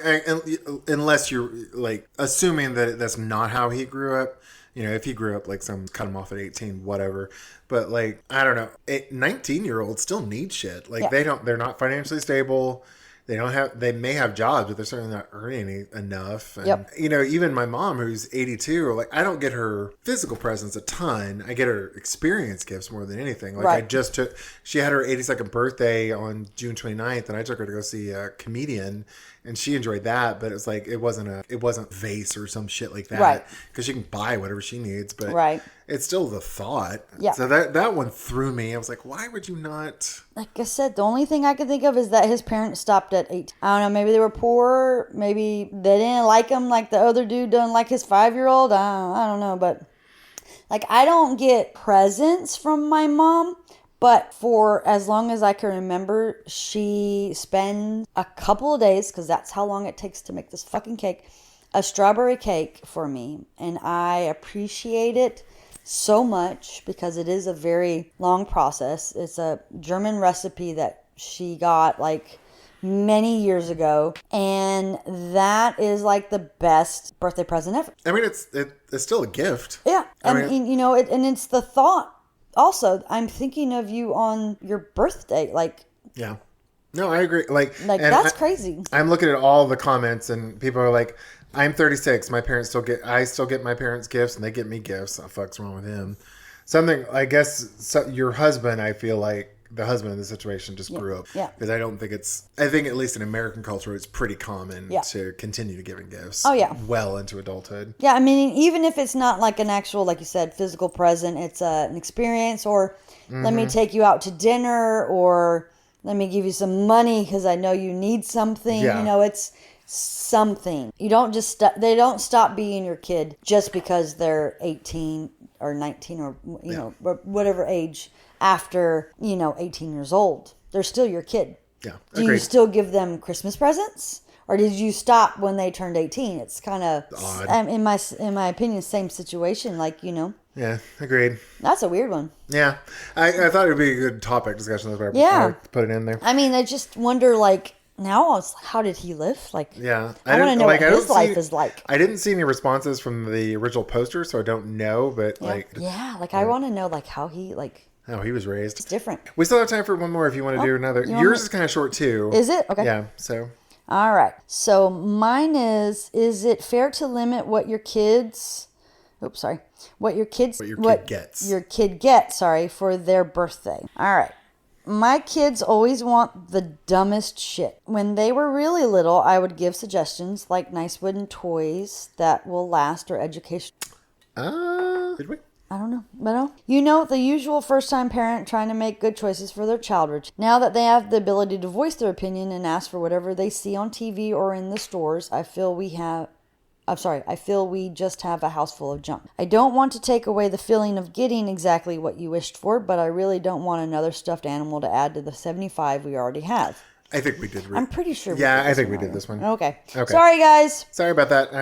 S1: unless you're like assuming that that's not how he grew up. If he grew up like some cut him off at 18, whatever. But like, I don't know, 19-year-olds still need shit. Like they're not financially stable. they may have jobs, but they're certainly not earning enough. And,
S2: Yep.
S1: Even my mom, who's 82, like, I don't get her physical presents a ton. I get her experience gifts more than anything. Like,
S2: Right.
S1: she had her 82nd birthday on June 29th, and I took her to go see a comedian, and she enjoyed that, but it wasn't vase or some shit like that.
S2: Right.
S1: Because she can buy whatever she needs, but
S2: Right.
S1: it's still the thought.
S2: Yeah.
S1: So that one threw me. I was like, why would you not?
S2: Like I said, the only thing I can think of is that his parents stopped at 8. I don't know, maybe they were poor, maybe they didn't like him like the other dude doesn't like his 5-year-old. I don't know, but like I don't get presents from my mom, but for as long as I can remember, she spends a couple of days, because that's how long it takes to make this fucking cake, a strawberry cake for me. And I appreciate it so much because it is a very long process. It's a German recipe that she got like many years ago, and that is like the best birthday present ever.
S1: I mean, it's still a gift.
S2: Yeah,
S1: I
S2: and
S1: mean,
S2: and it's the thought. Also, I'm thinking of you on your birthday, like
S1: yeah. No, I agree. Like
S2: that's crazy.
S1: I'm looking at all the comments, and people are like, "I'm 36. I still get my parents gifts, and they get me gifts. What the fuck's wrong with him?" Something, I guess, your husband. I feel like the husband in the situation just grew up.
S2: Yeah.
S1: Because I think at least in American culture, it's pretty common
S2: Yeah.
S1: to continue to giving gifts.
S2: Oh, yeah.
S1: Well into adulthood.
S2: Yeah, I mean, even if it's not like an actual, like you said, physical present, it's an experience, or let me take you out to dinner, or let me give you some money because I know you need something.
S1: Yeah.
S2: It's something. You don't just they don't stop being your kid just because they're 18 or 19 or or whatever age after 18 years old. They're still your kid.
S1: Yeah.
S2: Do you
S1: Agreed.
S2: still give them Christmas presents, or did you stop when they turned 18? It's kind of
S1: Odd.
S2: in my opinion, same situation. Like
S1: Yeah. Agreed.
S2: that's a weird one.
S1: Yeah. I thought it would be a good topic discussion. That's why
S2: Yeah.
S1: I put it in there.
S2: I mean, I just wonder, like, now it's like, how did he live? Like,
S1: Yeah,
S2: I want to know what his life is like.
S1: I didn't see any responses from the original poster, so I don't know. But
S2: I want to know like how he
S1: how he was raised.
S2: it's different.
S1: We still have time for one more if you want to do another. Yours is kind of short too.
S2: Is it? Okay.
S1: Yeah. So
S2: All right. So mine is it fair to limit what your kids what your kid
S1: gets.
S2: Your kid gets, for their birthday. All right. My kids always want the dumbest shit. When they were really little, I would give suggestions like nice wooden toys that will last or education.
S1: did we?
S2: I don't know. But no. The usual first-time parent trying to make good choices for their child. Now that they have the ability to voice their opinion and ask for whatever they see on TV or in the stores, I feel we just have a house full of junk. I don't want to take away the feeling of getting exactly what you wished for, but I really don't want another stuffed animal to add to the 75 we already have.
S1: I think we did.
S2: I'm pretty sure.
S1: I think we did this one.
S2: Okay. Sorry, guys.
S1: Sorry about that.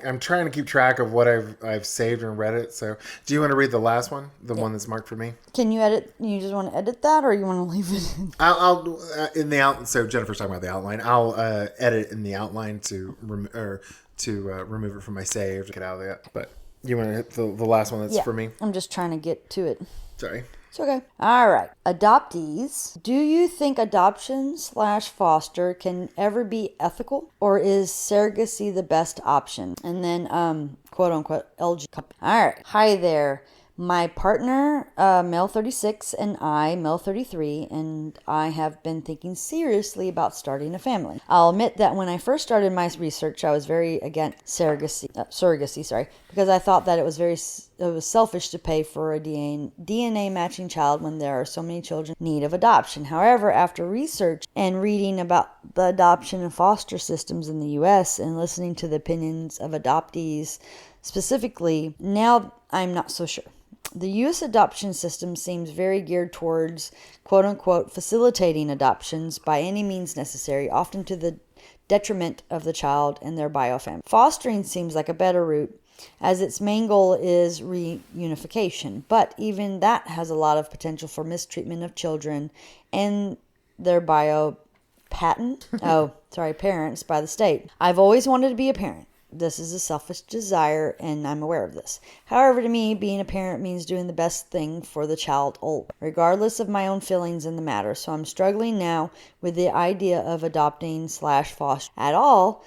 S1: I'm trying to keep track of what I've saved and read it. So, do you want to read the last one, the one that's marked for me?
S2: Can you edit? You just want to edit that, or you want to leave it in?
S1: I'll in the out. So Jennifer's talking about the outline. I'll edit in the outline to remove it from my save to get out of that. But you want to hit the last one that's for me?
S2: I'm just trying to get to it.
S1: Sorry.
S2: It's okay. All right. Adoptees. Do you think adoption/foster can ever be ethical, or is surrogacy the best option? And then, quote unquote, LG. All right. Hi there. My partner, male 36, and I, male 33, and I have been thinking seriously about starting a family. I'll admit that when I first started my research, I was very against surrogacy, because I thought that it was selfish to pay for a DNA matching child when there are so many children in need of adoption. However, after research and reading about the adoption and foster systems in the U.S. and listening to the opinions of adoptees specifically, now I'm not so sure. The U.S. adoption system seems very geared towards, quote-unquote, facilitating adoptions by any means necessary, often to the detriment of the child and their biofamily. Fostering seems like a better route, as its main goal is reunification, but even that has a lot of potential for mistreatment of children and their parents by the state. I've always wanted to be a parent. this is a selfish desire, and I'm aware of this. However, to me, being a parent means doing the best thing for the child, regardless of my own feelings in the matter. So I'm struggling now with the idea of adopting/foster at all,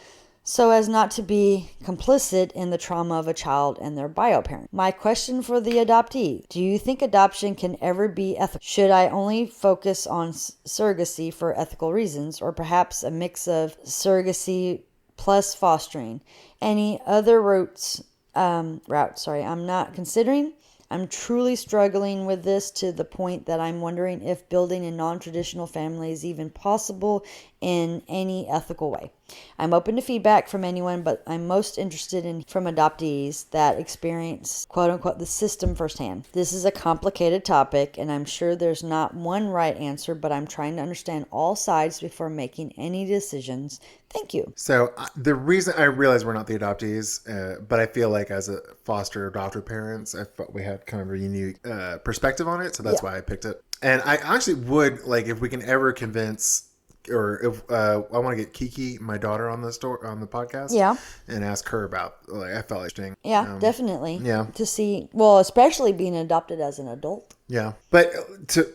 S2: so as not to be complicit in the trauma of a child and their bio parent. My question for the adoptee: do you think adoption can ever be ethical? Should I only focus on surrogacy for ethical reasons, or perhaps a mix of surrogacy plus fostering? Any other routes I'm not considering? I'm truly struggling with this to the point that I'm wondering if building a non-traditional family is even possible in any ethical way. I'm open to feedback from anyone, but I'm most interested in from adoptees that experience, quote unquote, the system firsthand. This is a complicated topic, and I'm sure there's not one right answer, but I'm trying to understand all sides before making any decisions. Thank you.
S1: So the reason I realize we're not the adoptees, but I feel like as a foster adoptive parents, I thought we had kind of a unique perspective on it. So that's why I picked it. And I actually would, like, if we can ever convince, or if I want to get Kiki, my daughter, on the podcast, and ask her about, like, I felt interesting.
S2: Yeah, definitely.
S1: Yeah,
S2: to see, well, especially being adopted as an adult.
S1: Yeah, but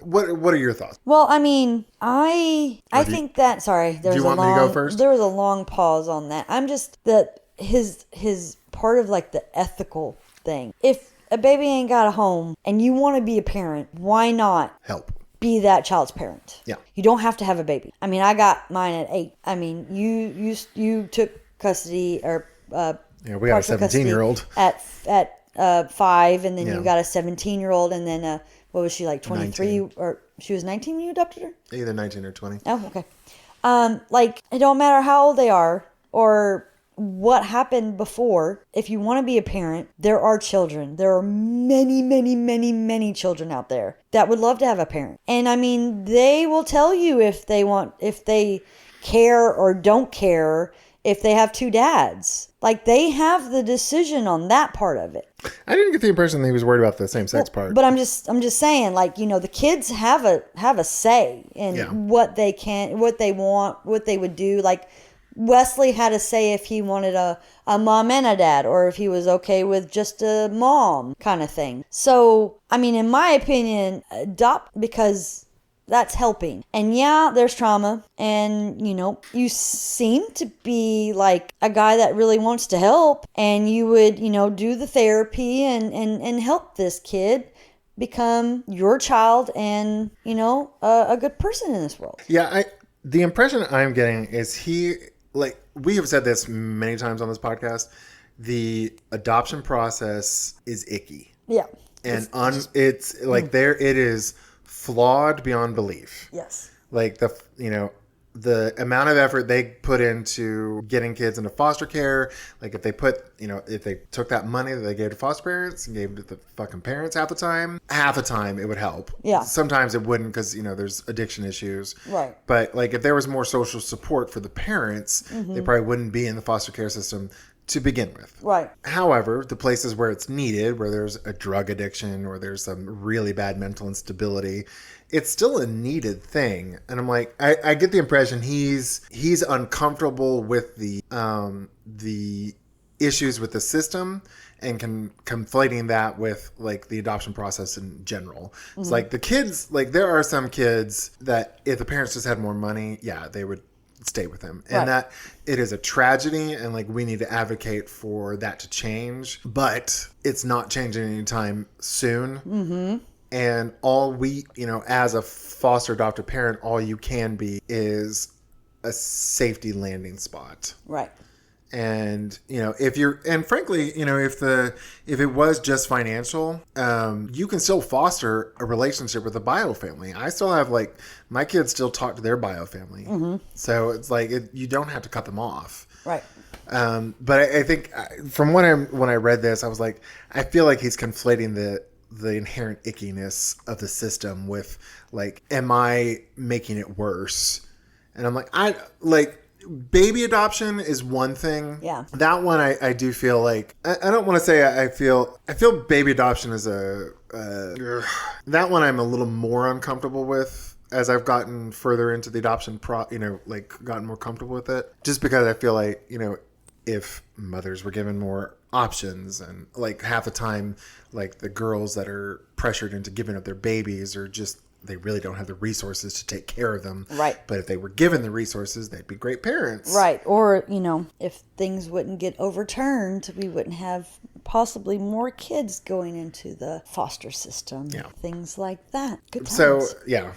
S1: what are your thoughts?
S2: Well, I mean, I think that. Sorry,
S1: do you want me to go first?
S2: There was a long pause on that. I'm just that his part of, like, the ethical thing. If a baby ain't got a home and you want to be a parent, why not
S1: help
S2: be that child's parent?
S1: Yeah,
S2: you don't have to have a baby. I mean, I got mine at 8. I mean, you took custody, or
S1: we got a 17-year-old
S2: at 5, and then you got a 17-year-old, and then what was she, like 23? 19. Or she was 19 when you adopted her?
S1: Either 19 or 20.
S2: Oh, okay. Like, it don't matter how old they are or what happened before. If you want to be a parent, there are children. There are many, many, many, many children out there that would love to have a parent. And I mean, they will tell you if they care or don't care, if they have 2 dads. Like, they have the decision on that part of it.
S1: I didn't get the impression that he was worried about the same-sex part.
S2: But I'm just saying, like, the kids have a say in what they can, what they want, what they would do. Like, Wesley had a say if he wanted a mom and a dad, or if he was okay with just a mom kind of thing. So, I mean, in my opinion, adopt, because that's helping. And yeah, there's trauma, and you seem to be like a guy that really wants to help, and you would do the therapy and help this kid become your child and a good person in this world.
S1: The impression I'm getting is he, like, we have said this many times on this podcast, the adoption process is icky.
S2: Yeah.
S1: And it's like it is flawed beyond belief.
S2: Yes.
S1: Like, the amount of effort they put into getting kids into foster care, like, if they took that money that they gave to foster parents and gave it to the fucking parents half the time it would help.
S2: Yeah.
S1: Sometimes it wouldn't, because there's addiction issues.
S2: Right.
S1: But, like, if there was more social support for the parents, they probably wouldn't be in the foster care system to begin with.
S2: Right.
S1: However, the places where it's needed, where there's a drug addiction or there's some really bad mental instability, it's still a needed thing. And I'm like, I get the impression he's uncomfortable with the issues with the system, and conflating that with, like, the adoption process in general. It's like the kids, like, there are some kids that if the parents just had more money, they would stay with him. And that it is a tragedy, and, like, we need to advocate for that to change, but it's not changing anytime soon. Mm-hmm. And all we, as a foster adoptive parent, all you can be is a safety landing spot.
S2: Right.
S1: And, and frankly, if it was just financial, you can still foster a relationship with a bio family. I still have, like, my kids still talk to their bio family. Mm-hmm. So it's like, you don't have to cut them off.
S2: Right.
S1: But I think from when I read this, I was like, I feel like he's conflating the inherent ickiness of the system with, like, am I making it worse? And I'm like, baby adoption is one thing.
S2: Yeah.
S1: That one I do feel like, I don't want to say I feel baby adoption is that one I'm a little more uncomfortable with as I've gotten further into the adoption gotten more comfortable with it. Just because I feel like, if mothers were given more options, and like half the time, like the girls that are pressured into giving up their babies are just, they really don't have the resources to take care of them.
S2: Right.
S1: But if they were given the resources, they'd be great parents.
S2: Right. Or, if things wouldn't get overturned, we wouldn't have possibly more kids going into the foster system.
S1: Yeah.
S2: Things like that. Good times.
S1: So, yeah.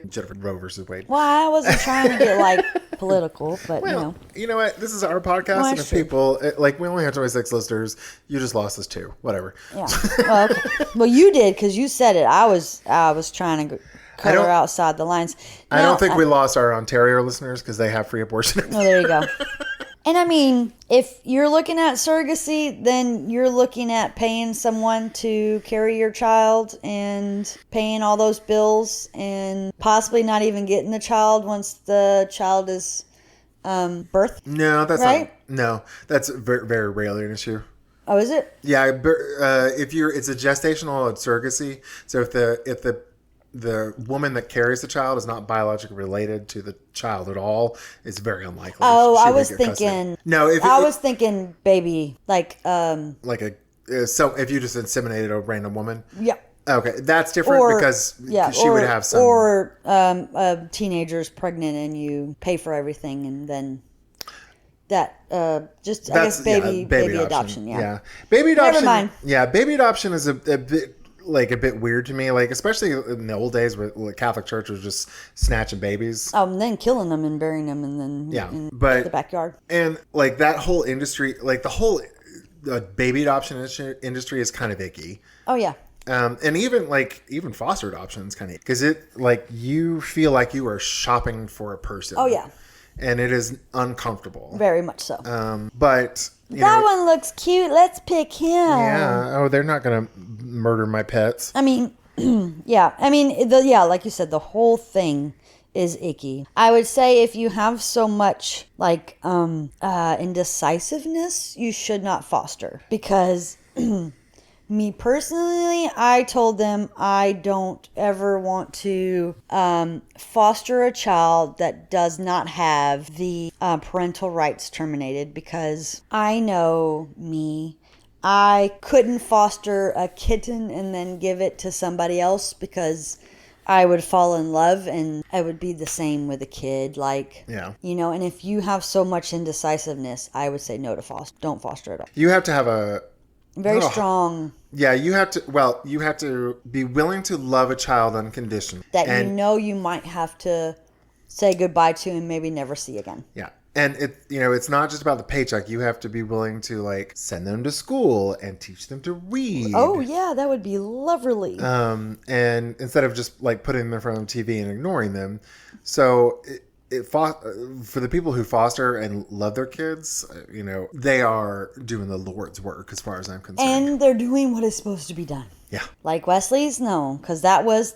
S1: Jennifer Roe versus Wade.
S2: Well, I wasn't trying to get political, but
S1: Well, you know what? This is our podcast,
S2: Well,
S1: and if people we only have 26 listeners. You just lost us 2. Whatever.
S2: Yeah. Well, okay. Well, you did because you said it. I was trying to color outside the lines.
S1: I don't think we lost our Ontario listeners because they have free abortion.
S2: Oh, there you go. And I mean, if you're looking at surrogacy, then you're looking at paying someone to carry your child and paying all those bills and possibly not even getting the child once the child is birthed.
S1: No, that's
S2: right?
S1: not. No, that's very, very rarely an issue.
S2: Oh, is it?
S1: Yeah, it's a gestational surrogacy. So if the woman that carries the child is not biologically related to the child at all, it's very unlikely.
S2: Oh,
S1: she
S2: I
S1: would
S2: was
S1: get
S2: thinking.
S1: custody. No,
S2: I was thinking baby,
S1: so if you just inseminated a random woman.
S2: Yeah.
S1: Okay, that's different because she would have some.
S2: Or a teenager's pregnant and you pay for everything and then that I guess baby adoption. Yeah.
S1: Baby adoption.
S2: Never mind.
S1: Yeah, baby adoption is a bit. A bit weird to me, especially in the old days where the Catholic Church was just snatching babies.
S2: And then killing them and burying them and then in the backyard.
S1: And that whole industry, the whole baby adoption industry is kind of icky.
S2: Oh yeah.
S1: And even foster adoption is kind of, because you feel like you are shopping for a person.
S2: Oh yeah.
S1: And it is uncomfortable.
S2: Very much so.
S1: But
S2: that one looks cute. Let's pick him.
S1: Yeah. Oh, they're not going to murder my pets.
S2: I mean, yeah. I mean, like you said, the whole thing is icky. I would say if you have so much indecisiveness, you should not foster, because me personally, I told them I don't ever want to foster a child that does not have the parental rights terminated, because I know me. I couldn't foster a kitten and then give it to somebody else, because I would fall in love, and it would be the same with a kid. And if you have so much indecisiveness, I would say no to foster. Don't foster at all.
S1: You have to have a
S2: very strong.
S1: Yeah, you have to be willing to love a child unconditionally.
S2: That you might have to say goodbye to and maybe never see again.
S1: Yeah. And it's not just about the paycheck. You have to be willing to send them to school and teach them to read.
S2: Oh yeah, that would be lovely.
S1: And instead of just putting them in front of the TV and ignoring them. So for the people who foster and love their kids, they are doing the Lord's work as far as I'm concerned.
S2: And they're doing what is supposed to be done.
S1: Yeah.
S2: Like Wesley's, no, because that was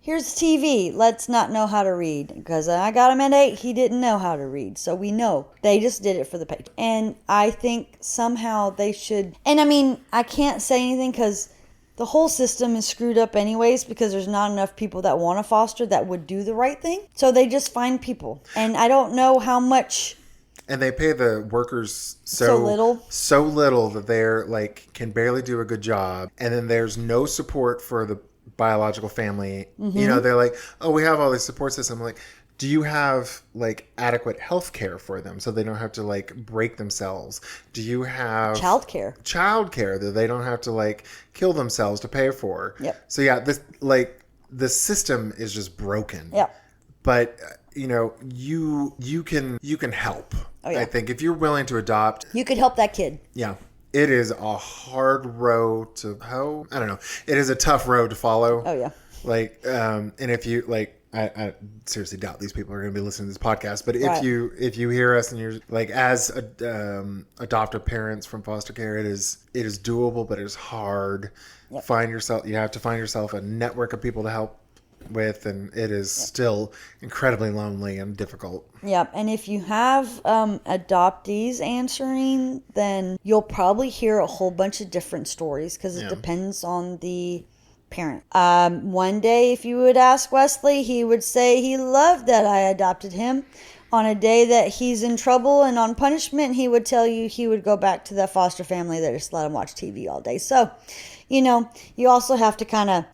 S2: here's TV, let's not know how to read. Because I got him at 8, he didn't know how to read. So we know they just did it for the page. And I think somehow they should, and I mean, I can't say anything because the whole system is screwed up anyways, because there's not enough people that want to foster that would do the right thing. So they just find people. And I don't know how much.
S1: And they pay the workers
S2: so
S1: little that they're can barely do a good job. And then there's no support for the biological family.
S2: Mm-hmm.
S1: They're like, oh, we have all this support system. I'm like, do you have adequate health care for them so they don't have to break themselves? Do you have childcare that they don't have to kill themselves to pay for?
S2: Yep.
S1: So yeah, this the system is just broken.
S2: Yeah.
S1: But you can help.
S2: Oh, yeah.
S1: I think if you're willing to adopt,
S2: you could help that kid.
S1: Yeah. It is a hard road to hoe. I don't know. It is a tough road to follow.
S2: Oh yeah.
S1: And if you I seriously doubt these people are going to be listening to this podcast. But if you hear us and you're as adoptive parents from foster care, it is doable, but it is hard.
S2: Yep.
S1: You have to find yourself a network of people to help with, and it is still incredibly lonely and difficult.
S2: Yep. And if you have adoptees answering, then you'll probably hear a whole bunch of different stories, because it depends on the parent. One day, if you would ask Wesley, he would say he loved that I adopted him. on a day that he's in trouble and on punishment, he would tell you he would go back to that foster family that just let him watch TV all day. So, you also have to kind of,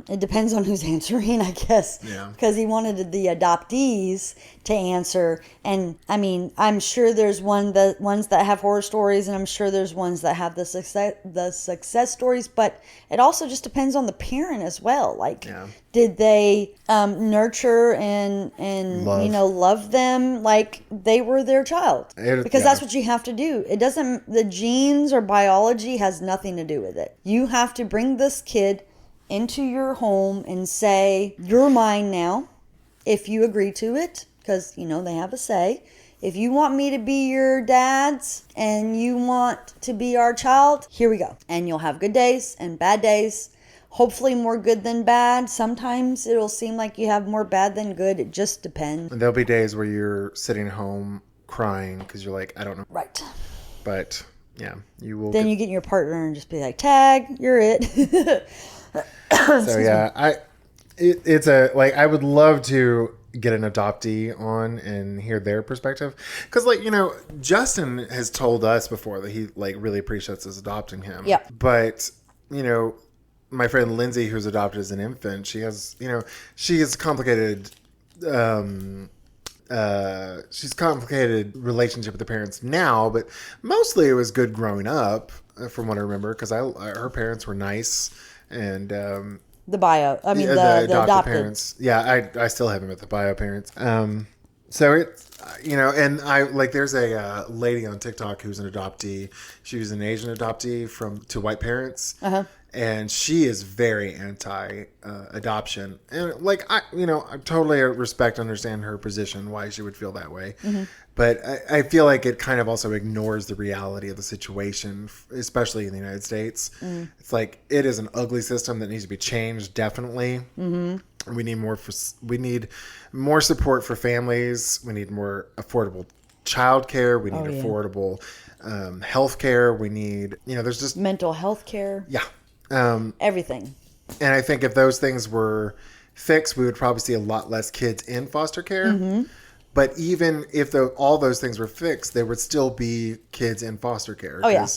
S2: it depends on who's answering, I guess.
S1: Yeah.
S2: Because he wanted the adoptees to answer. And, I mean, I'm sure there's ones that have horror stories, and I'm sure there's ones that have the success stories. But it also just depends on the parent as well. Like, did they nurture and love them like they were their child? Because that's what you have to do. It doesn't, the genes or biology has nothing to do with it. You have to bring this kid into your home and say, you're mine now, if you agree to it, because, they have a say. If you want me to be your dad's and you want to be our child, here we go. And you'll have good days and bad days. Hopefully more good than bad. Sometimes it'll seem like you have more bad than good. It just depends.
S1: And there'll be days where you're sitting home crying because you're like, I don't know.
S2: Right.
S1: But, yeah, you will.
S2: Then you get your partner and just be like, tag, you're it.
S1: So, yeah, it's I would love to get an adoptee on and hear their perspective. Because, Justin has told us before that he, really appreciates us adopting him.
S2: Yeah.
S1: But, my friend Lindsay, who's adopted as an infant, she has complicated, she's complicated relationship with the parents now, but mostly it was good growing up, from what I remember, because her parents were nice, and the
S2: adopted
S1: parents. Yeah, I still haven't met the bio parents. So it's, and there's a lady on TikTok who's an adoptee. She was an Asian adoptee to white parents. Uh-huh. And she is very anti-adoption. And I totally respect, understand her position, why she would feel that way. Mm-hmm. But I feel like it kind of also ignores the reality of the situation, especially in the United States. Mm. It's like, it is an ugly system that needs to be changed, definitely. Mm-hmm. We need more support for families. We need more affordable childcare. We need affordable health care. We need, there's just
S2: mental health care.
S1: Yeah.
S2: Everything.
S1: And I think if those things were fixed, we would probably see a lot less kids in foster care. Mm-hmm. But even if all those things were fixed, there would still be kids in foster care.
S2: Oh, yeah.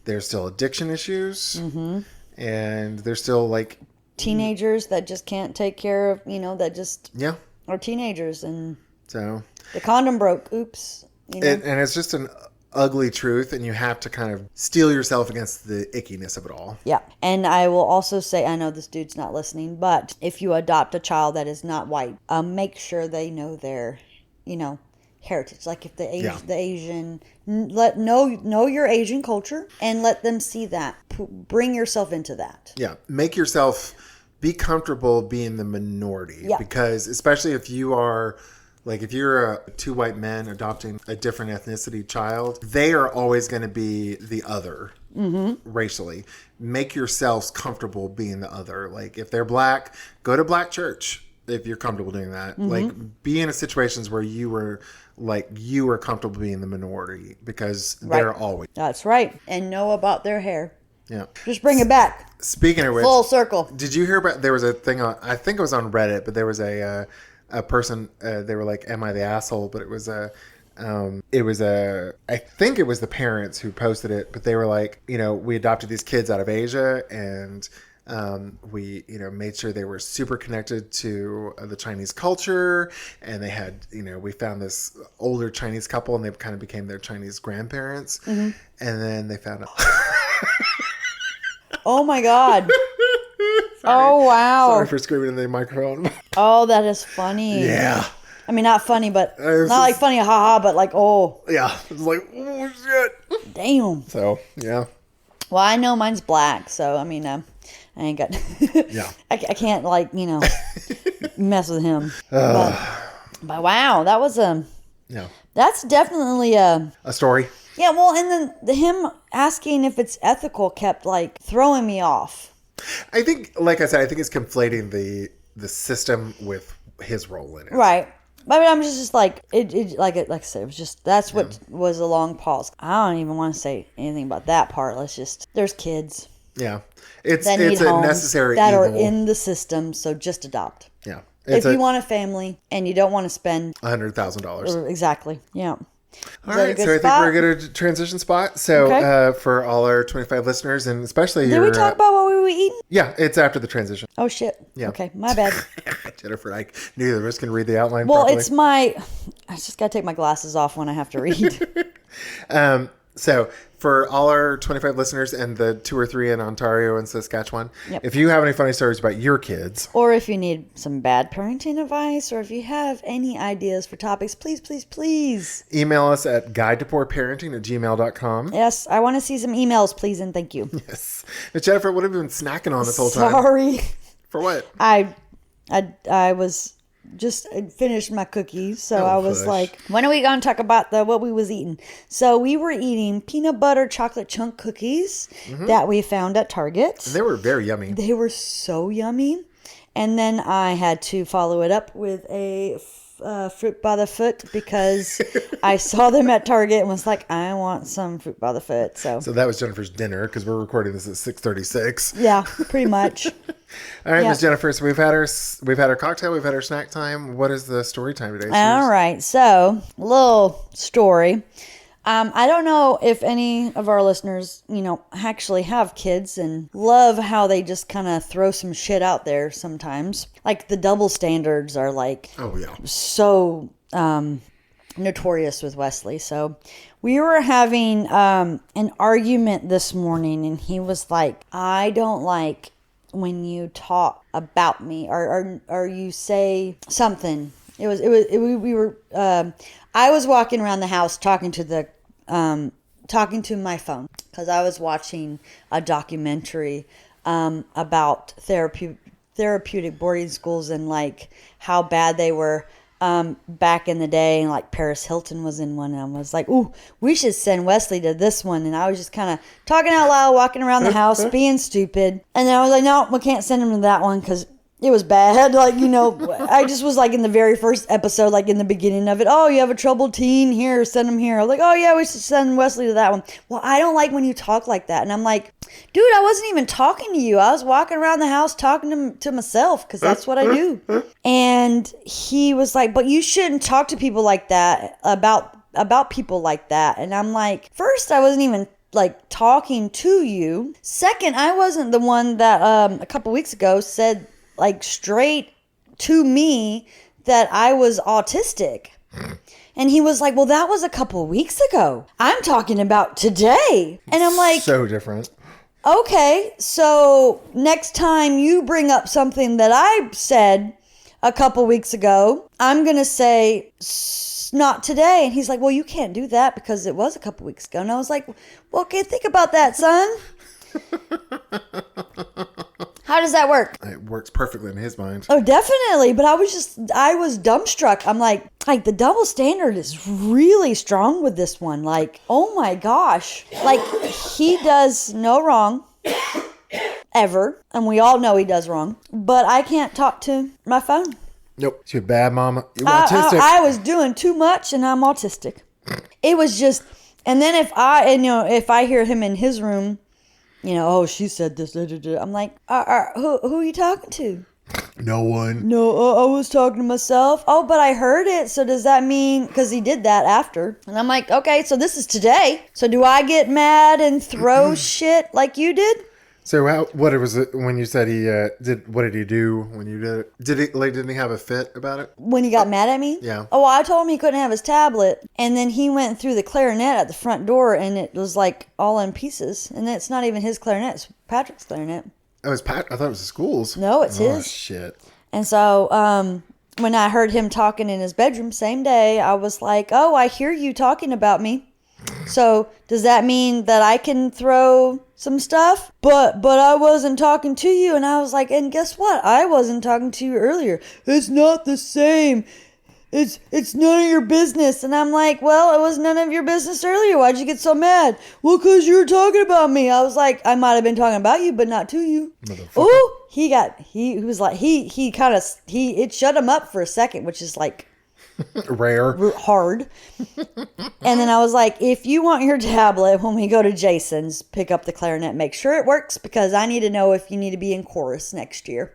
S1: There's still addiction issues. Mm-hmm. And there's still
S2: teenagers that just can't take care of, that just are teenagers. And
S1: so
S2: the condom broke. Oops.
S1: And it's just an ugly truth, and you have to kind of steel yourself against the ickiness of it all.
S2: Yeah. And I will also say, I know this dude's not listening, but if you adopt a child that is not white, make sure they know their, heritage. Like if the Asian, know your Asian culture and let them see that. Bring yourself into that.
S1: Yeah. Make yourself be comfortable being the minority.
S2: Yeah.
S1: Because especially if you are, if you're two white men adopting a different ethnicity child, they are always going to be the other racially. Make yourselves comfortable being the other. If they're black, go to black church if you're comfortable doing that. Mm-hmm. Be in situations where you were comfortable being the minority, because they're always.
S2: That's right. And know about their hair.
S1: Yeah.
S2: Just bring it back.
S1: Speaking of which,
S2: full circle.
S1: Did you hear about, there was a thing I think it was on Reddit, but there was a person, they were like, am I the asshole? But I think it was the parents who posted it, but they were like, we adopted these kids out of Asia, and we, made sure they were super connected to the Chinese culture, and they had, we found this older Chinese couple, and they kind of became their Chinese grandparents. Mm-hmm. And then they found out.
S2: Oh my God. Oh, wow.
S1: Sorry for screaming in the microphone.
S2: Oh, that is funny.
S1: Yeah.
S2: I mean, not funny, but not funny, haha, but oh.
S1: Yeah. It's like, oh, shit.
S2: Damn.
S1: So, yeah.
S2: Well, I know mine's black, so, I mean, I ain't got...
S1: Yeah.
S2: I can't, mess with him. But wow, that was
S1: Yeah.
S2: That's definitely a
S1: story.
S2: Yeah, well, and then him asking if it's ethical kept, throwing me off.
S1: I think, like I said, it's conflating the system with his role in it.
S2: Right. But I'm just like I said, it was just, that's what was a long pause. I don't even want to say anything about that part. There's kids.
S1: Yeah. It's
S2: that need
S1: a
S2: homes
S1: necessary
S2: that
S1: evil.
S2: Are in the system, so just adopt.
S1: Yeah. It's
S2: if you want a family and you don't want to spend
S1: $100,000.
S2: exactly, yeah.
S1: All right, so I think we're a good transition spot. So
S2: Okay.
S1: for all our 25 listeners, and especially
S2: Did
S1: your...
S2: we talk about what we were eating?
S1: Yeah, it's after the transition.
S2: Oh, shit.
S1: Yeah.
S2: Okay, my bad.
S1: Jennifer, I knew the risk can read the outline
S2: Well,
S1: properly.
S2: I just got to take my glasses off when I have to read.
S1: So for all our 25 listeners and the 2 or 3 in Ontario and Saskatchewan,
S2: Yep.
S1: if you have any funny stories about your kids...
S2: Or if you need some bad parenting advice, or if you have any ideas for topics, please, please, please.
S1: Email us at guidetopoorparenting@gmail.com.
S2: Yes, I want to see some emails, please, and thank you.
S1: Yes. But Jennifer, what have you been snacking on this whole time?
S2: Sorry.
S1: For what?
S2: I was just finished my cookies, so I was
S1: hush.
S2: like, when are we going to talk about what we was eating? So we were eating peanut butter chocolate chunk cookies that we found at Target.
S1: They were very yummy.
S2: They were so yummy. And then I had to follow it up with a fruit by the foot because I saw them at Target and was like, I want some fruit by the foot. So
S1: that was Jennifer's dinner because we're recording this at 6:36.
S2: yeah, pretty much.
S1: All right,
S2: Yeah.
S1: Miss Jennifer. So we've had our cocktail, we've had our snack time. What is the story time today?
S2: All right. So, little story. I don't know if any of our listeners, actually have kids and love how they just kind of throw some shit out there sometimes. Like the double standards are like
S1: Oh yeah.
S2: so notorious with Wesley. So we were having an argument this morning, and he was like, I don't like when you talk about me or you say something. We were I was walking around the house talking to my phone because I was watching a documentary about therapeutic boarding schools and like how bad they were back in the day, and like Paris Hilton was in one, and I was like, ooh, we should send Wesley to this one. And I was just kind of talking out loud, walking around the house, being stupid. And then I was like, no, we can't send him to that one because it was bad. Like, I just was like in the very first episode, like in the beginning of it. Oh, you have a troubled teen? Here, send him here. I was like, oh yeah, we should send Wesley to that one. Well, I don't like when you talk like that. And I'm like, dude, I wasn't even talking to you. I was walking around the house talking to myself because that's what I do. And he was like, but you shouldn't talk to people like that about people like that. And I'm like, first, I wasn't even like talking to you. Second, I wasn't the one that a couple weeks ago said like straight to me that I was autistic. And he was like, well, that was a couple weeks ago. I'm talking about today. And I'm like,
S1: so different.
S2: Okay, so next time you bring up something that I said a couple weeks ago, I'm going to say, not today. And he's like, well, you can't do that because it was a couple weeks ago. And I was like, well, okay, think about that, son. How does that work?
S1: It works perfectly in his mind.
S2: Oh, definitely. But I was dumbstruck. I'm like the double standard is really strong with this one. Like, oh my gosh. Like, he does no wrong ever. And we all know he does wrong. But I can't talk to my phone.
S1: Nope. You're a bad mama. You're autistic.
S2: I was doing too much and I'm autistic. It was just, and then if I hear him in his room, oh, she said this. I'm like, who are you talking to?
S1: No one.
S2: No, I was talking to myself. Oh, but I heard it. So does that mean, because he did that after. And I'm like, okay, so this is today. So do I get mad and throw shit like you did?
S1: So what was it when you said he did? What did he do when you did it? Didn't he have a fit about it?
S2: When he got mad at me?
S1: Yeah.
S2: Oh, well, I told him he couldn't have his tablet, and then he went through the clarinet at the front door, and it was like all in pieces. And it's not even his clarinet; it's Patrick's clarinet.
S1: Oh, it was Pat. I thought it was the school's.
S2: No, it's his.
S1: Oh shit.
S2: And so, when I heard him talking in his bedroom, same day, I was like, "Oh, I hear you talking about me." So does that mean that I can throw some stuff? But I wasn't talking to you. And I was like, and guess what? I wasn't talking to you earlier. It's not the same. It's none of your business. And I'm like, well, it was none of your business earlier. Why'd you get so mad? Well, because you were talking about me. I was like, I might have been talking about you, but not to you. Ooh, it shut him up for a second, which is like
S1: rare,
S2: hard. And then I was like, if you want your tablet when we go to Jason's, pick up the clarinet, make sure it works, because I need to know if you need to be in chorus next year.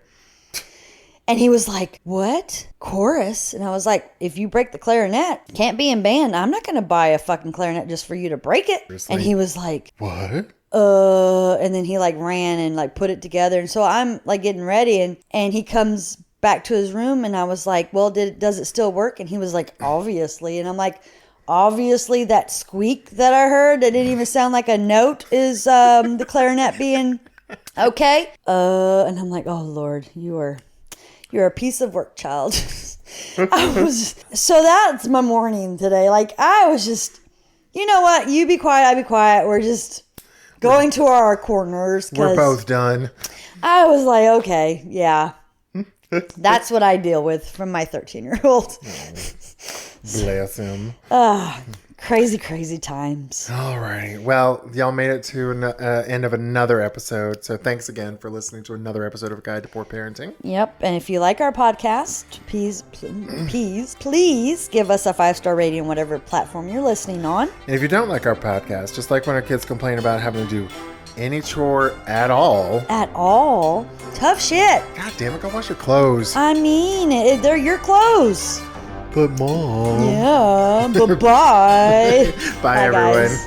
S2: And he was like, what? Chorus? And I was like, if you break the clarinet, can't be in band. I'm not going to buy a fucking clarinet just for you to break it.
S1: Seriously?
S2: And he was like,
S1: What?
S2: and then he like ran and like put it together. And so I'm like getting ready and he comes back to his room and I was like, well, does it still work? And he was like, obviously. And I'm like, obviously that squeak that I heard that didn't even sound like a note is the clarinet being okay. And I'm like, oh Lord, you're a piece of work, child. So that's my morning today. Like I was just, you know what? You be quiet, I be quiet. We're just going to our corners.
S1: We're both done.
S2: I was like, okay, yeah. That's what I deal with from my 13-year-old.
S1: Bless him.
S2: Crazy, crazy times.
S1: All right. Well, y'all made it to an end of another episode. So thanks again for listening to another episode of Guide to Poor Parenting.
S2: Yep. And if you like our podcast, please give us a 5-star rating on whatever platform you're listening on.
S1: And if you don't like our podcast, just like when our kids complain about having to do any chore at all.
S2: At all? Tough shit.
S1: God damn it, go wash your clothes.
S2: I mean, they're your clothes.
S1: But Mom.
S2: Yeah. Bye-bye.
S1: Bye, everyone.
S2: Guys.